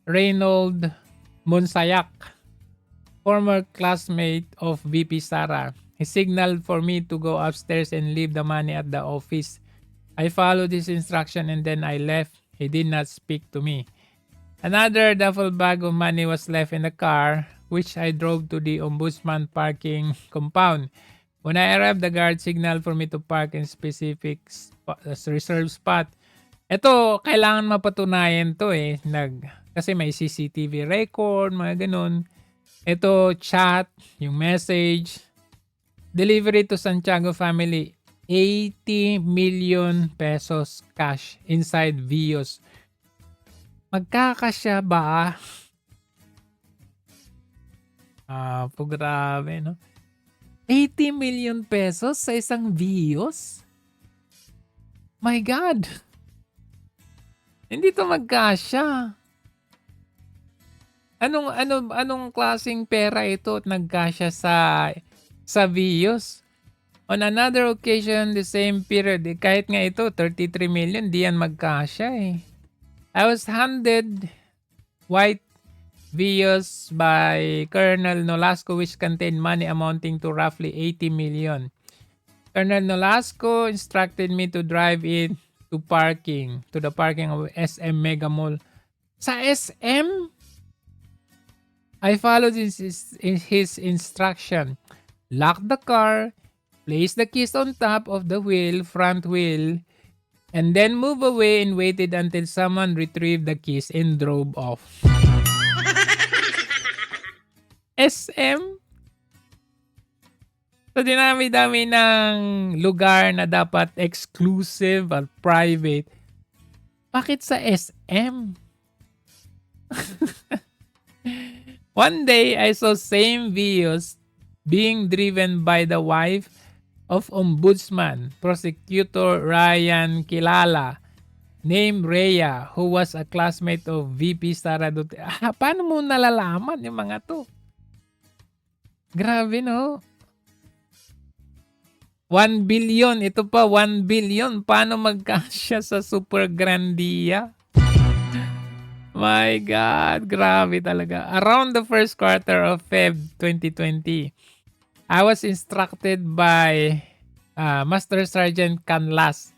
Reynold Monsayak, former classmate of VP Sara. He signaled for me to go upstairs and leave the money at the office. I followed his instruction and then I left. He did not speak to me. Another duffel bag of money was left in the car, which I drove to the ombudsman parking compound. When I arrived, the guard signaled for me to park in specific reserved spot. Ito, kailangan mapatunayan to eh. Kasi may CCTV record, mga ganun. Ito, chat, yung message. Delivery to Santiago family, 80 million pesos cash inside Vios. Magkakasya ba? Grabe, no? 80 million pesos sa isang Vios? My God! Hindi to magkasya. Anong klaseng pera ito at nagkasya sa Vios? On another occasion, the same period, kahit nga ito, 33 million, di yan magkasya eh. I was handed white Vios by Colonel Nolasco which contained money amounting to roughly 80 million. Colonel Nolasco instructed me to drive it to the parking of SM Mega Mall. Sa SM? I followed his instruction. Lock the car, place the keys on top of the front wheel, and then move away and waited until someone retrieved the keys and drove off. SM? So, dinami-dami ng lugar na dapat exclusive at private. Bakit sa SM? One day, I saw same videos being driven by the wife of Ombudsman, Prosecutor Ryan Kilala, named Rhea, who was a classmate of VP Sara Duterte. Paano mo nalalaman yung mga to? Grabe, no? 1 billion. Ito pa, 1 billion. Paano magkasya sa Super Grandia? My God, grabe talaga. Around the first quarter of Feb 2020, I was instructed by Master Sergeant Canlas,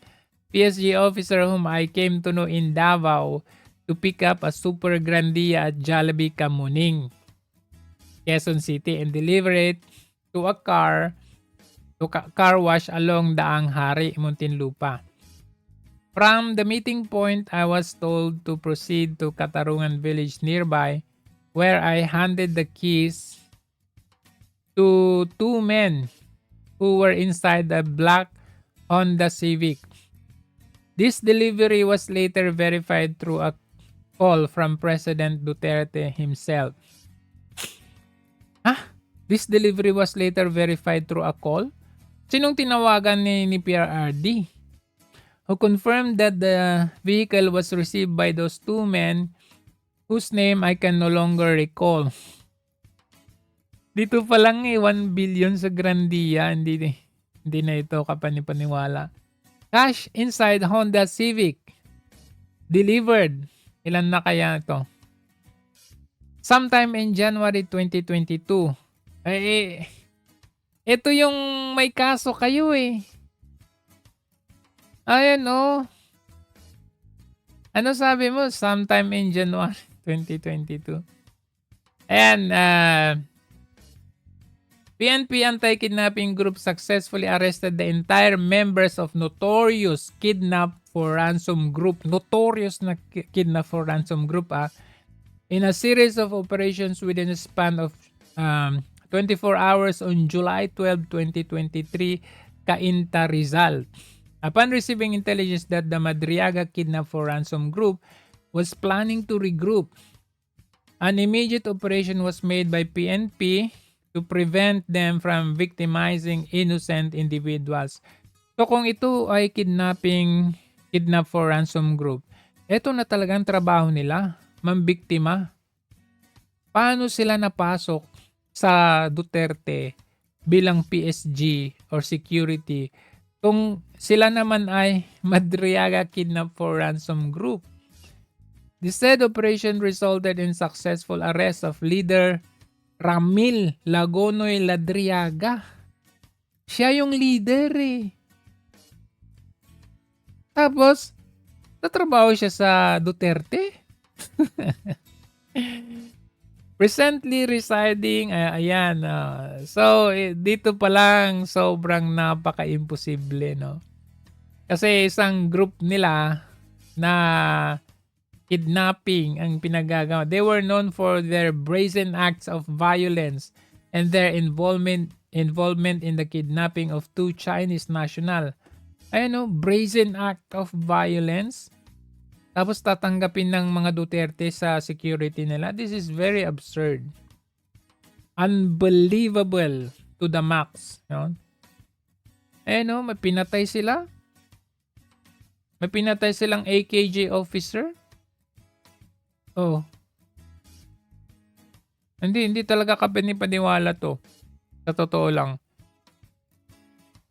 PSG officer whom I came to know in Davao, to pick up a Super Grandia at Jollibee Kamuning, Quezon City, and deliver it to a car wash along Daang Hari, Muntinlupa. From the meeting point, I was told to proceed to Katarungan village nearby, where I handed the keys to two men who were inside the black Honda Civic. This delivery was later verified through a call from President Duterte himself. This delivery was later verified through a call? Sinong tinawagan ni PRRD? Who confirmed that the vehicle was received by those two men whose name I can no longer recall. Dito pa lang 1 billion sa Grandia, hindi na ito kapanipaniwala. Cash inside Honda Civic. Delivered. Ilan na kaya ito? Sometime in January 2022. Ito yung may kaso kayo eh. Ayan oh. Ano sabi mo? Sometime in January 2022. Ayan. PNP Anti-Kidnapping Group successfully arrested the entire members of notorious kidnap for ransom group. Notorious na kidnap for ransom group in a series of operations within a span of 24 hours on July 12, 2023, Cainta, Rizal. Upon receiving intelligence that the Madriaga Kidnap for Ransom Group was planning to regroup, an immediate operation was made by PNP to prevent them from victimizing innocent individuals. So kung ito ay kidnap for ransom group, ito na talagang trabaho nila, mambiktima. Paano sila napasok sa Duterte bilang PSG or security kung sila naman ay Madriaga Kidnap for Ransom Group? The said operation resulted in successful arrest of leader Ramil Lagonoy Ladriaga. Siya yung leader eh. Tapos, natrabaho siya sa Duterte. Presently residing, so dito pa lang sobrang napaka-imposible, no? Kasi isang group nila na kidnapping ang pinagagawa. They were known for their brazen acts of violence and their involvement in the kidnapping of two Chinese national. Brazen act of violence. Tapos tatanggapin ng mga Duterte sa security nila. This is very absurd. Unbelievable to the max. No? May pinatay sila. May pinatay silang AKJ officer. Oh. Hindi talaga kapani-paniwala to. Sa totoo lang.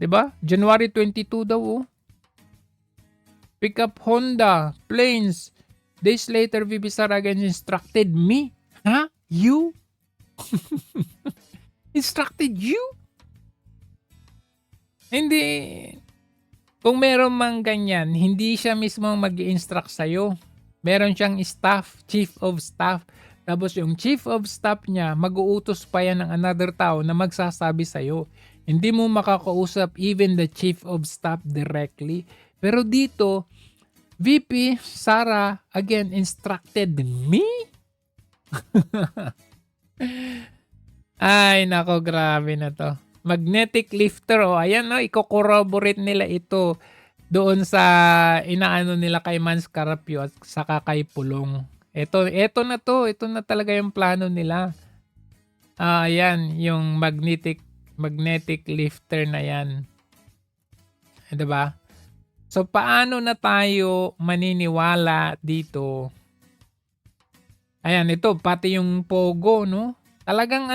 'Di ba? January 22 daw, oh. Pick up Honda, planes. Days later, VP Sara again instructed me. Huh? You? Instructed you? Hindi. Kung meron mang ganyan, hindi siya mismo mag-i-instruct sa'yo. Meron siyang staff, chief of staff. Tapos yung chief of staff niya, mag-uutos pa yan ng another tao na magsasabi sa'yo. Hindi mo makakausap even the chief of staff directly. Pero dito, VP Sara again instructed me? Ay, nako, grabe na to. Magnetic lifter, oh. Ayan, no, i-corroborate nila ito doon sa inaano nila kay Mans Carapio at saka kay Pulong. Ito na to. Ito na talaga yung plano nila. Ayan, yung magnetic lifter na yan. Diba? So, paano na tayo maniniwala dito? Ayan, ito, pati yung Pogo, no? Talagang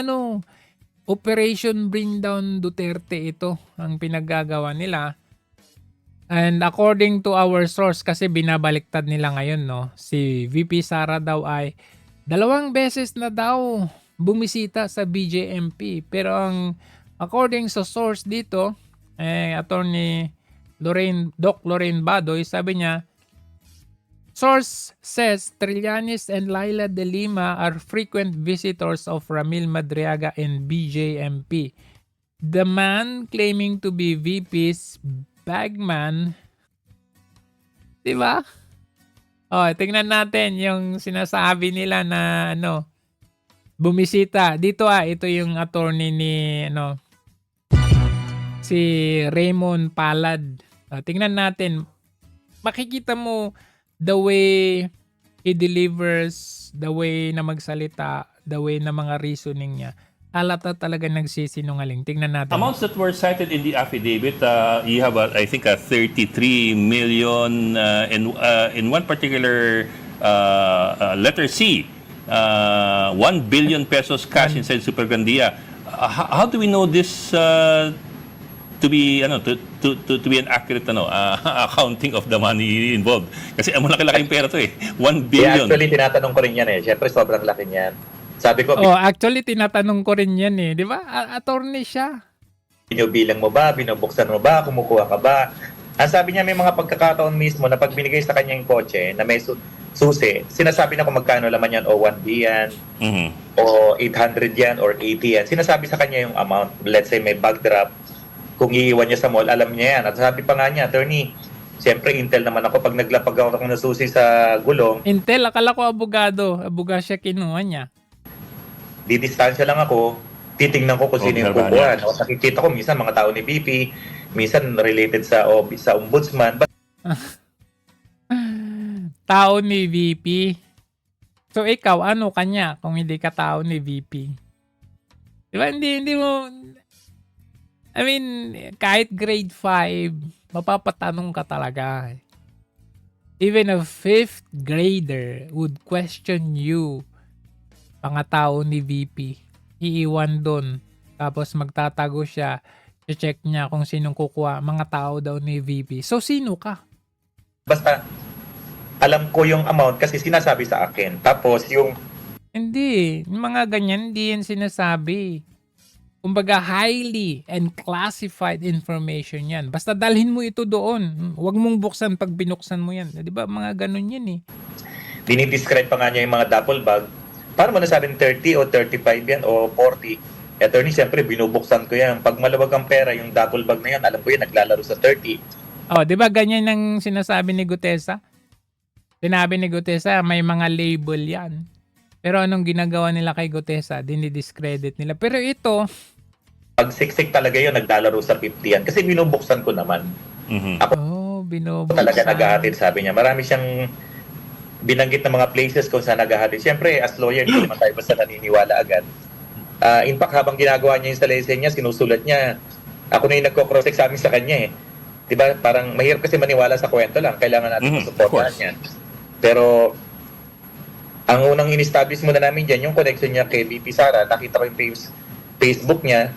Operation Bring Down Duterte ito ang pinaggagawa nila. And according to our source, kasi binabaliktad nila ngayon, no? Si VP Sara daw ay 2 beses na daw bumisita sa BJMP. Pero ang according sa source dito, Attorney Doc Lorraine Badoy, sabi niya, source says Trillanes and Laila de Lima are frequent visitors of Ramil Madriaga and BJMP. The man claiming to be VP's bagman, diba? Tingnan natin yung sinasabi nila na bumisita. Dito ito yung attorney ni si Raymond Palad. Tingnan natin. Makikita mo the way he delivers, the way na magsalita, the way na mga reasoning niya. Halata talaga nagsisinungaling. Tingnan natin. Amounts that were cited in the affidavit, you have, I think, 33 million in one particular letter C, 1 billion pesos cash inside Supergrandia. How do we know this to be to be an accurate accounting of the money involved? Kasi malaki-laking pera to eh. 1 billion. Actually, tinatanong ko rin yan eh. Siyempre, sobrang laki niyan. Sabi ko, actually, tinatanong ko rin yan eh. Di ba? Attorney siya. binubilang mo ba? Binubuksan mo ba? Kumukuha ka ba? Ang sabi niya, may mga pagkakataon mismo na pag binigay sa kanya yung kotse na may susi, sinasabi na kung magkano laman yan, o 1B yan, o 800 yan, or 80 yan. Sinasabi sa kanya yung amount. Let's say may bag drop. Kung iiwan niya sa mall, alam niya yan. At sabi pa nga niya, attorney, siyempre Intel naman ako pag naglapag ako ng nasusi sa gulong. Intel, akala ko abogado. Abogado siya kinuha niya. Didistansya lang ako, titingnan ko kung sino yung kukuha. No? Nakikita ko minsan mga tao ni BP, minsan related sa ombudsman. Tao ni VP. So ikaw, ano kanya kung hindi ka tao ni VP? Diba? Hindi mo... I mean, kahit grade 5, mapapatanong ka talaga. Even a 5th grader would question you. Mga tao ni VP. Iiwan doon. Tapos magtatago siya. I-check niya kung sinong kukuha. Mga tao daw ni VP. So, sino ka? Basta, alam ko yung amount kasi sinasabi sa akin. Tapos, yung... Hindi. Yung mga ganyan, hindi yan sinasabi. Kumbaga, highly and classified information yan. Basta dalhin mo ito doon. Huwag mong buksan pag binuksan mo yan. Di ba? Mga ganun yan eh. Dinidescribe pa nga niya yung mga duffel bag. Paano mo nasabing 30 o 35 yan o 40? Attorney, siyempre, binubuksan ko yan. Pag malawag ang pera, yung duffel bag na yan, alam ko yan, naglalaro sa 30. Di ba ganyan ang sinasabi ni Gutesa? Sinabi ni Gutesa, may mga label yan. Pero anong ginagawa nila kay Gutesa? Dinidiscredit nila. Pero ito... Pag siksik talaga yun, naglalaro sa 50 yan. Kasi binubuksan ko naman. Ako binubuksan. talaga naghahatid, sabi niya. Marami siyang binanggit na mga places kung saan naghahatid. Siyempre, as lawyer, hindi naman tayo basta naniniwala agad. In fact, habang ginagawa niya yung sa lesson niya, sinusulat niya. Ako na yung nagko-cross-examine sa kanya eh. Diba? Parang mahirap kasi maniwala sa kwento lang. Kailangan natin masuportahan yan. Pero... ang unang in-establish muna namin dyan, yung connection niya kay VP Sara. Nakita ko yung Facebook niya.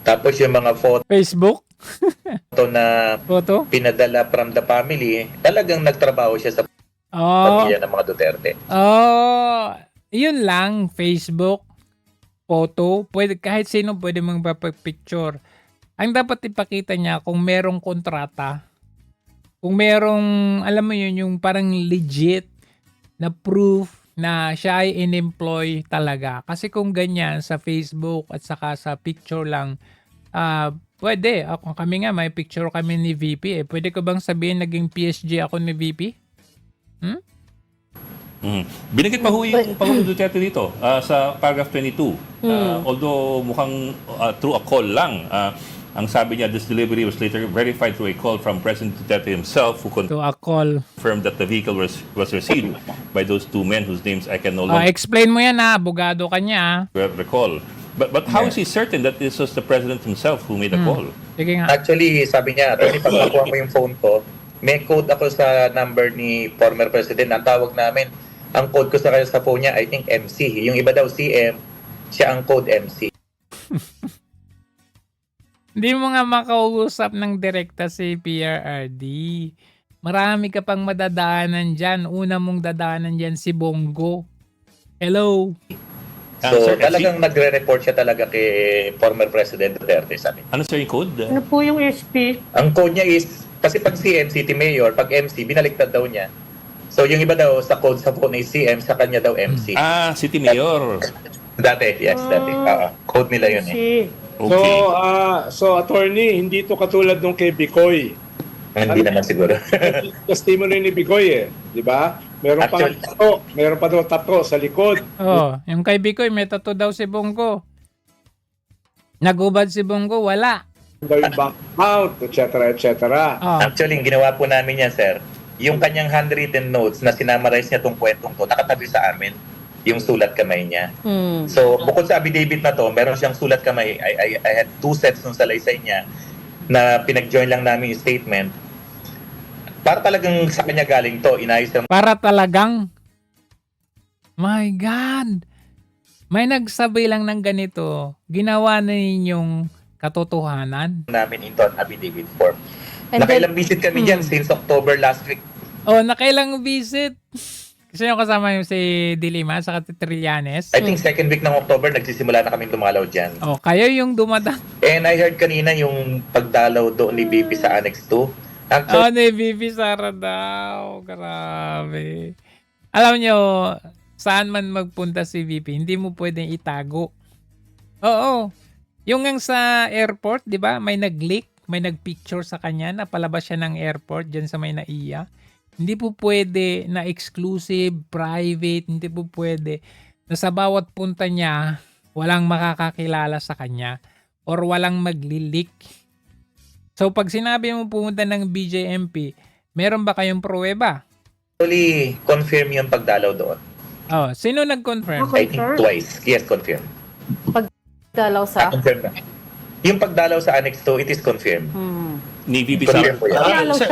Tapos yung mga photo. Facebook? Ito na Photo? pinadala from the family, talagang nagtrabaho siya sa Oh, pamilya ng mga Duterte. oh, yun lang, Facebook, photo, pwede, kahit sino pwede mong picture. Ang dapat ipakita niya kung merong kontrata, kung merong, alam mo yun, yung parang legit na proof na siya ay in-employ talaga. Kasi kung ganyan sa Facebook at saka sa picture lang, pwede. Ako, kami nga, may picture kami ni VP. Pwede ko bang sabihin naging PSG ako ni VP? Binigit pa ho yung Pangulong Duterte dito sa paragraph 22. Although mukhang through a call lang, ang sabi niya, this delivery was later verified through a call from President Duterte himself who To a call. confirmed that the vehicle was received by those two men whose names I can no longer Explain mo yan abogado ka niya. recall. But how is he certain that this was the President himself who made the call? Sige nga. Actually, sabi niya, Atty. pag nakuha mo yung phone ko, may code ako sa number ni former President. Ang tawag namin, ang code ko sa phone niya, I think MC. Yung iba daw CM, siya ang code MC. Hindi mo nga makausap ng direkta si PRRD. Marami ka pang madadaanan dyan. Una mong dadaanan dyan si Bongo. Hello? So, Sir, talagang nagre-report siya talaga kay former President Duterte, sabi. Ano sir yung code? Ano po yung SP? Ang code niya is, kasi pag CM, City Mayor, pag MC, binaliktad daw niya. So, yung iba daw sa code sa phone ay CM, sa kanya daw MC. City Mayor. Dati, yes, dati. Code nila yun eh. Okay. So attorney, hindi to katulad nung kay Bicoy. Hindi naman siguro. Testimony ni Bicoy di ba? Meron pa Actually- tato, meron pa daw tato sa likod. Yung kay Bicoy, may tattoo daw si Bongo. Nagubad si Bongo, wala. Daw yung bank account, etc. Actually, yung ginawa po namin yan, sir, yung kanyang handwritten notes na sinamarize niya tong kwentong to, nakatabi sa amin yung sulat kamay niya. So, bukod sa affidavit na to, meron siyang sulat kamay. I had 2 sets ng salaysay niya na pinag-join lang namin yung statement. Para talagang sa kanya galing to, inayos lang Para talagang, my God, may nagsabi lang ng ganito, ginawa na ninyong katotohanan. namin ito on affidavit form. And Nakailang visit kami dyan since October last week. Nakailang visit. Kasi yung kasama yung si Dilima sa Trillanes. I think second week ng October, nagsisimula na kami dumalaw dyan. Kayo yung dumadang. And I heard kanina yung pagdalaw doon ni BP sa Annex 2. Actually, Ni Bibi Sara daw. Grabe. Alam nyo, saan man magpunta si VP, hindi mo pwedeng itago. Oo. Yung nga sa airport, di ba? May nag-leak, may nag-picture sa kanya na palabas siya ng airport dyan sa may naiya. Hindi po pwede na exclusive, private, hindi po pwede na sa bawat punta niya, walang makakakilala sa kanya or walang magli-leak. So pag sinabi mo pumunta ng BJMP, meron ba kayong pruweba? actually, confirm yung pagdalaw doon. Sino nag-confirm? I think twice. Yes, confirm. Dalaw sa... Confirm na. Yung pagdalaw sa Annex 2, it is confirmed. Ni VP Confirm po yan. Sir,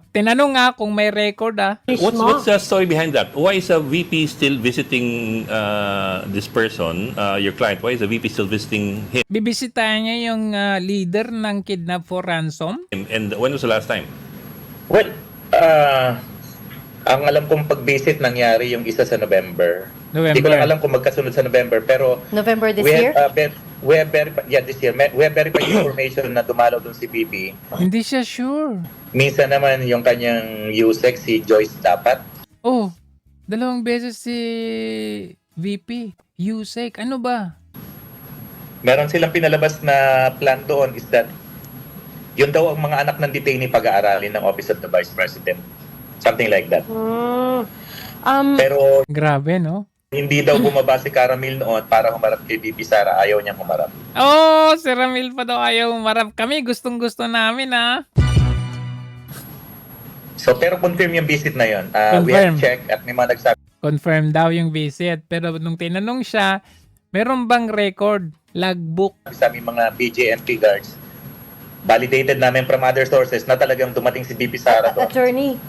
Tinanong nga kung may record what's the story behind that? Why is a VP still visiting this person, your client? Why is the VP still visiting him? Bibisitahin niya yung leader ng kidnap for ransom. And when was the last time? Well, ang alam kong pag-visit nangyari yung isa sa November. Hindi ko lang alam kung magkasunod sa November, pero November this we year? we have verified, this year. We have verified information na dumalaw doon si BP. Hindi siya sure. Minsan naman yung kanyang USEC, si Joyce dapat. Dalawang beses si VP. USEC. Ano ba? Meron silang pinalabas na plan doon is that yun daw ang mga anak ng detainee pag-aaralin ng Office of the Vice President. Something like that. Pero Grabe, no? hindi daw bumaba si Caramil noon para humarap kay BP Sara. Ayaw niyang humarap. Si Ramil pa daw ayaw umarap. Kami gustong-gusto namin, So, pero confirm yung visit na yun. We Confirm. have checked at may mga nagsabi Confirm daw yung visit. Pero nung tinanong siya, meron bang record, logbook? sa aming mga BJMP guards, validated namin from other sources na talagang dumating si BP Sara doon. Attorney,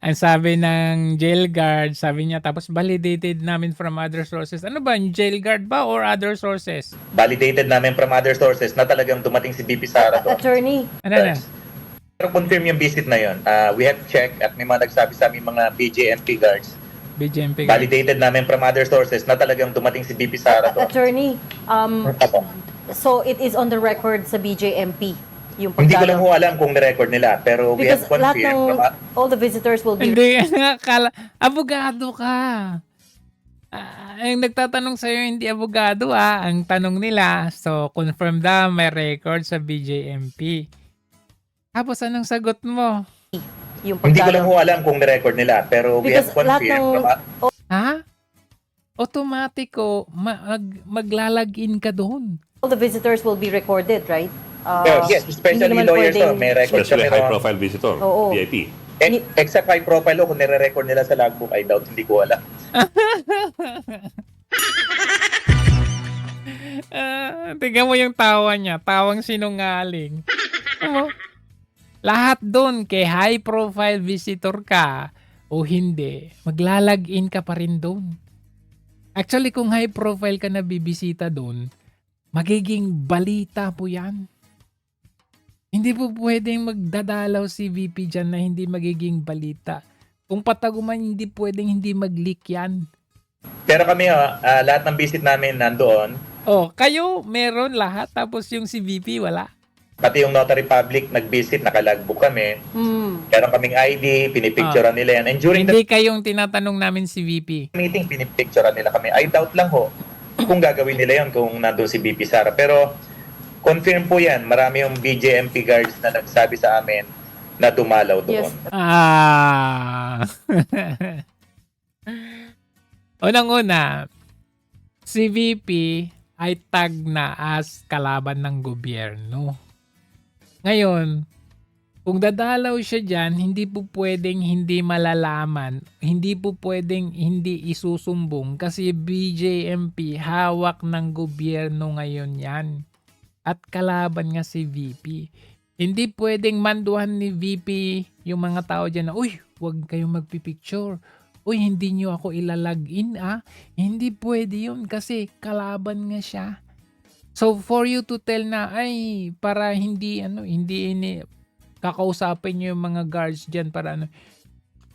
Ang sabi ng jail guard, sabi niya, tapos validated namin from other sources. Ano ba, jail guard ba or other sources? Validated namin from other sources na talagang dumating si VP Sara doon. Attorney. Ano na? Pero confirm yung visit na yun. We have checked at may mga nagsabi sa aming mga BJMP guards. BJMP guard. Validated namin from other sources na talagang dumating si VP Sara doon. Attorney, Apo. so it is on the record sa BJMP, yung Hindi ko lang ho alam kung ni-record nila, pero we have confirmed from all the visitors will Hindi, abogado ka. Ang nagtatanong sa'yo, hindi abogado Ang tanong nila, so confirm daw may record sa BJMP. Tapos anong sagot mo? yung Hindi ko lang ho alam kung ni-record nila, pero we have confirmed from Ha? Automatiko, maglalagin ka doon. all the visitors will be recorded, right? yes, especially lawyers may record Especially kami. high-profile visitor, Oo. VIP. Except high profile kung nire-record nila sa logbook, I doubt, hindi ko alam. Tingnan mo yung tawa niya. Tawang sinungaling. Lahat doon, kay high profile visitor ka o hindi, maglalagin ka pa rin doon. Actually, kung high profile ka na bibisita doon, magiging balita po yan. Hindi po pwedeng magdadalaw si VP dyan na hindi magiging balita. Kung pataguman, hindi pwedeng hindi mag-leak yan. Pero kami, lahat ng visit namin nandoon. Kayo meron lahat, tapos yung si VP wala. Pati yung Notary Public nag-visit, nakalagbook kami. Meron kaming ID, pinipicturean nila yan. And during Hindi kayong tinatanong namin si VP. the meeting, pinipicturean nila kami. I doubt lang ho kung gagawin nila yon kung nandun si VP Sara. Pero confirm po yan. Marami yung BJMP guards na nagsabi sa amin na dumalaw doon. Yes. Unang-una, si VP ay tag na as kalaban ng gobyerno. Ngayon, kung dadalaw siya dyan, hindi po pwedeng hindi malalaman, hindi po pwedeng hindi isusumbong kasi BJMP hawak ng gobyerno ngayon yan. At kalaban nga si VP. Hindi pwedeng manduhan ni VP yung mga tao dyan na, uy, huwag kayong magpipicture. Uy, hindi nyo ako ilalagin Hindi pwede yun kasi kalaban nga siya. So for you to tell na, ay, para hindi kakausapin nyo yung mga guards dyan para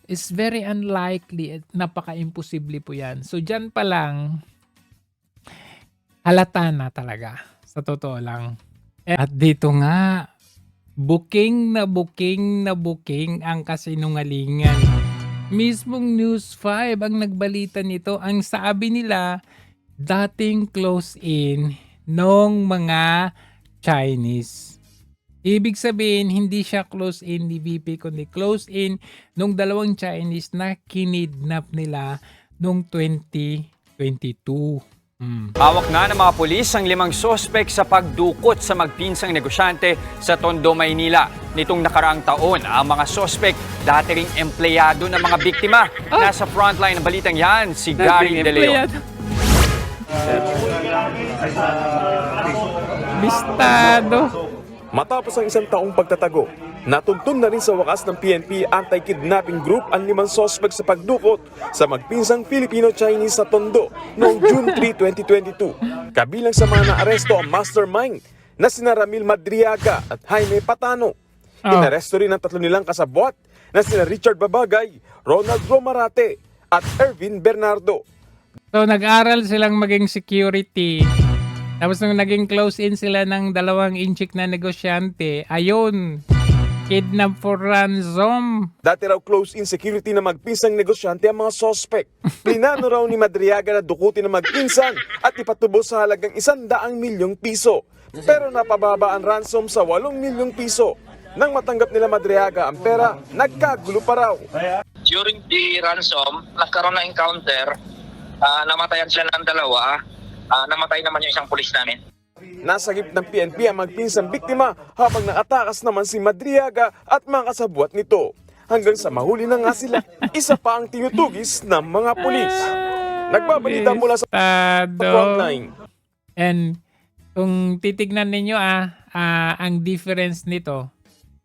is very unlikely at napaka-imposible po yan. So dyan pa lang, halata na talaga. Sa totoo lang. At dito nga, booking ang kasinungalingan. Mismong News 5 ang nagbalita nito. Ang sabi nila, dating close-in nung mga Chinese. Ibig sabihin, hindi siya close-in ni VP, kundi close-in nung dalawang Chinese na kinidnap nila nung 2022. Hawak na ng mga pulis ang 5 sospek sa pagdukot sa magpinsang negosyante sa Tondo, Maynila. Nitong nakaraang taon, ang mga sospek dati ring empleyado ng mga biktima. Nasa frontline ng balitang yan, si Gary De Leon. Bistado. Matapos ang isang taong pagtatago, natugtog na rin sa wakas ng PNP Anti-Kidnapping Group ang 5 sospek sa pagdukot sa magpinsang Filipino-Chinese sa Tondo noong June 3, 2022. Kabilang sa mga naaresto ang mastermind na sina Ramil Madriaga at Jaime Patano. Inaresto rin ang 3 nilang kasabwat na sina Richard Babagay, Ronald Romarate at Ervin Bernardo. So nag-aral silang maging security. Tapos nung naging close-in sila ng 2 inchik na negosyante, ayun, kidnap for ransom. Dati raw close-in security na magpinsang negosyante ang mga sospek. Plinano raw ni Madriaga na dukutin ang magpinsan at ipatubos sa halagang 100 milyong piso. Pero napababa ang ransom sa 8 milyong piso. Nang matanggap nila Madriaga ang pera, nagkagulo pa raw. During the ransom, nagkaroon ng encounter, namatayan sila ng 2. Namatay naman yung isang pulis namin. Nasagip ng PNP ang magpinsang biktima habang nakatakas naman si Madriaga at mga kasabwat nito. Hanggang sa mahuli na nga sila, isa pa ang tinutugis ng mga pulis. Nagbabalita mula sa frontline. And kung titignan ninyo ang difference nito,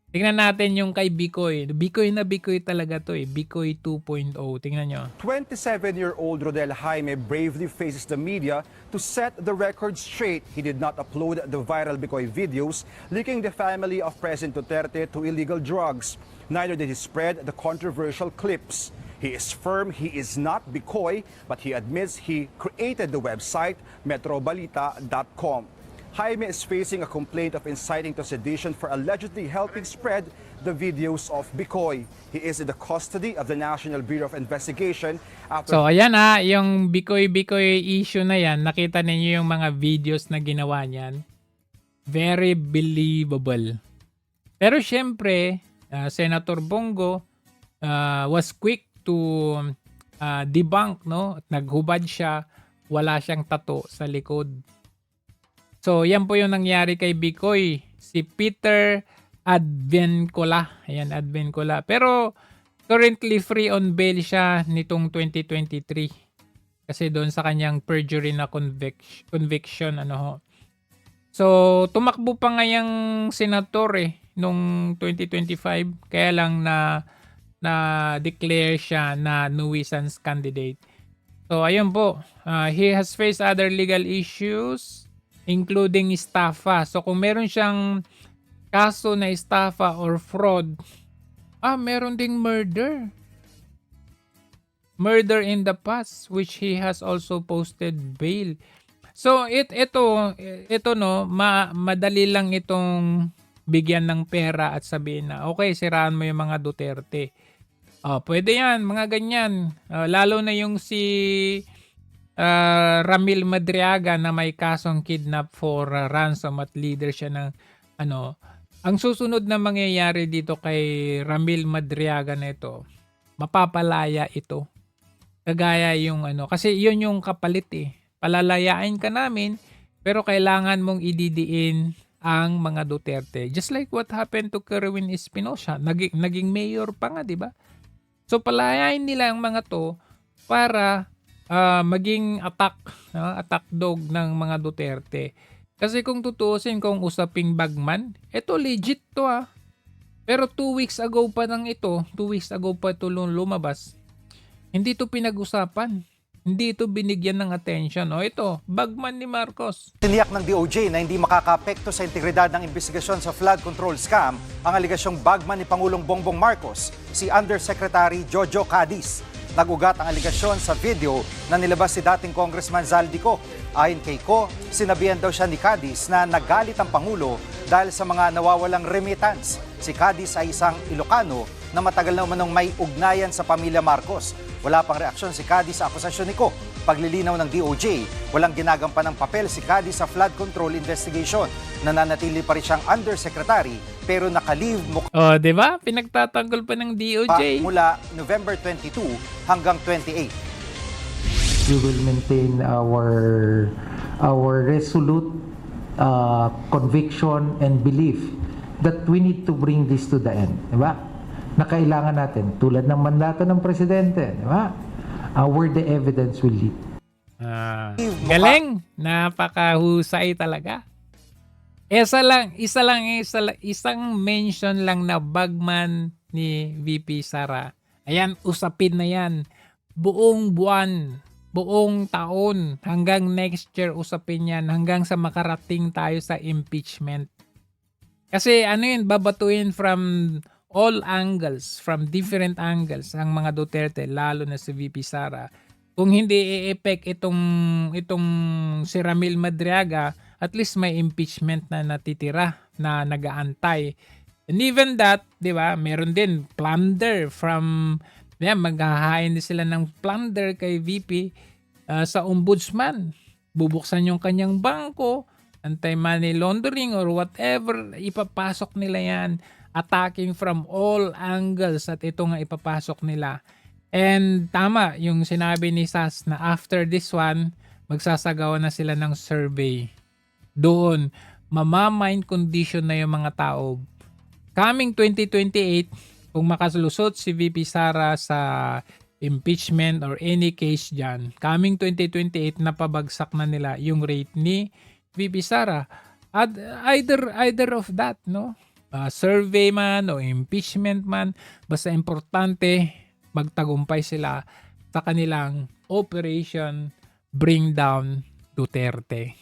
Tingnan natin yung kay Bicoy. Bicoy na Bicoy talaga to eh. Bicoy 2.0. Tingnan nyo. 27-year-old Rodel Jaime bravely faces the media to set the record straight. He did not upload the viral Bicoy videos linking the family of President Duterte to illegal drugs. Neither did he spread the controversial clips. He is firm he is not Bicoy, but he admits he created the website metrobalita.com. Jaime is facing a complaint of inciting to sedition for allegedly helping spread the videos of Bicoy. He is in the custody of the National Bureau of Investigation after... So ayan yung Bicoy issue na yan, nakita ninyo yung mga videos na ginawa niyan. Very believable. Pero syempre, Senator Bongo was quick to debunk, no? Naghubad siya, wala siyang tattoo sa likod. So, yan po yung nangyari kay Bicoy. Si Peter Advencola. Ayan, Advencola. Pero, currently free on bail siya nitong 2023. Kasi doon sa kanyang perjury na conviction. So, tumakbo pa ngayang senator nung 2025. Kaya lang na-declare siya na nuisance candidate. So, ayun po. He has faced other legal issues including estafa. So kung meron siyang kaso na estafa or fraud, meron ding murder. Murder in the past which he has also posted bail. So ito no, madali lang itong bigyan ng pera at sabihin na okay, siraan mo yung mga Duterte. Pwede yan, mga ganyan. Lalo na yung si Ramil Madriaga na may kasong kidnap for ransom at leader siya ng ang susunod na mangyayari dito kay Ramil Madriaga na ito, mapapalaya ito. Kagaya yung kasi yun yung kapalit Palalayain ka namin pero kailangan mong ididiin ang mga Duterte. Just like what happened to Kerwin Espinosa, naging mayor pa nga, 'di ba? So palayain nila ang mga to para maging attack dog ng mga Duterte. Kasi kung tutuusin kung usaping bagman, ito legit to Pero 2 weeks ago pa ito lumabas. Hindi to pinag-usapan. Hindi ito binigyan ng attention. Ito, bagman ni Marcos. Tiniyak ng DOJ na hindi makakaapekto sa integridad ng investigasyon sa flood control scam ang aligasyong bagman ni Pangulong Bongbong Marcos, si Undersecretary Jojo Cadiz. Nagugat ang aligasyon sa video na nilabas si dating Congressman Zaldico. Ayon kay Ko, sinabihan daw siya ni Cadiz na nagalit ang Pangulo dahil sa mga nawawalang remittance. Si Cadiz ay isang Ilocano na matagal na umanong may ugnayan sa pamilya Marcos. Wala pang reaksyon si Cadiz sa akusasyon ni Ko. Paglilinaw ng DOJ, walang ginagampan ng papel si Cadiz sa flood control investigation. Nananatili pa rin siyang undersecretary pero naka-leave diba? Pinagtatanggol pa ng DOJ. Mula November 22 hanggang 28. We will maintain our resolute conviction and belief that we need to bring this to the end. Diba? Na kailangan natin, tulad ng mandato ng presidente, diba? Where the evidence will lead. Galing! Napakahusay talaga. Isang mention lang na bagman ni VP Sara. Ayan, usapin na yan. Buong buwan, buong taon, hanggang next year usapin yan, hanggang sa makarating tayo sa impeachment. Kasi babatuin from all angles, from different angles, ang mga Duterte, lalo na si VP Sara. Kung hindi i-effect itong si Ramil Madriaga, at least may impeachment na natitira na nagaantay. And even that, di ba, meron din plunder from, maghahain din sila ng plunder kay VP sa ombudsman. Bubuksan yung kanyang bangko, anti-money laundering or whatever, ipapasok nila yan. Attacking from all angles at ito nga ipapasok nila. And tama yung sinabi ni Sas na after this one, magsasagawa na sila ng survey. Doon, mamamind condition na yung mga tao. Coming 2028, kung makalusot si VP Sara sa impeachment or any case dyan, coming 2028, napabagsak na nila yung rate ni VP Sara. At either of that, no? survey man o impeachment man, basta importante magtagumpay sila sa kanilang Operation Bring Down Duterte.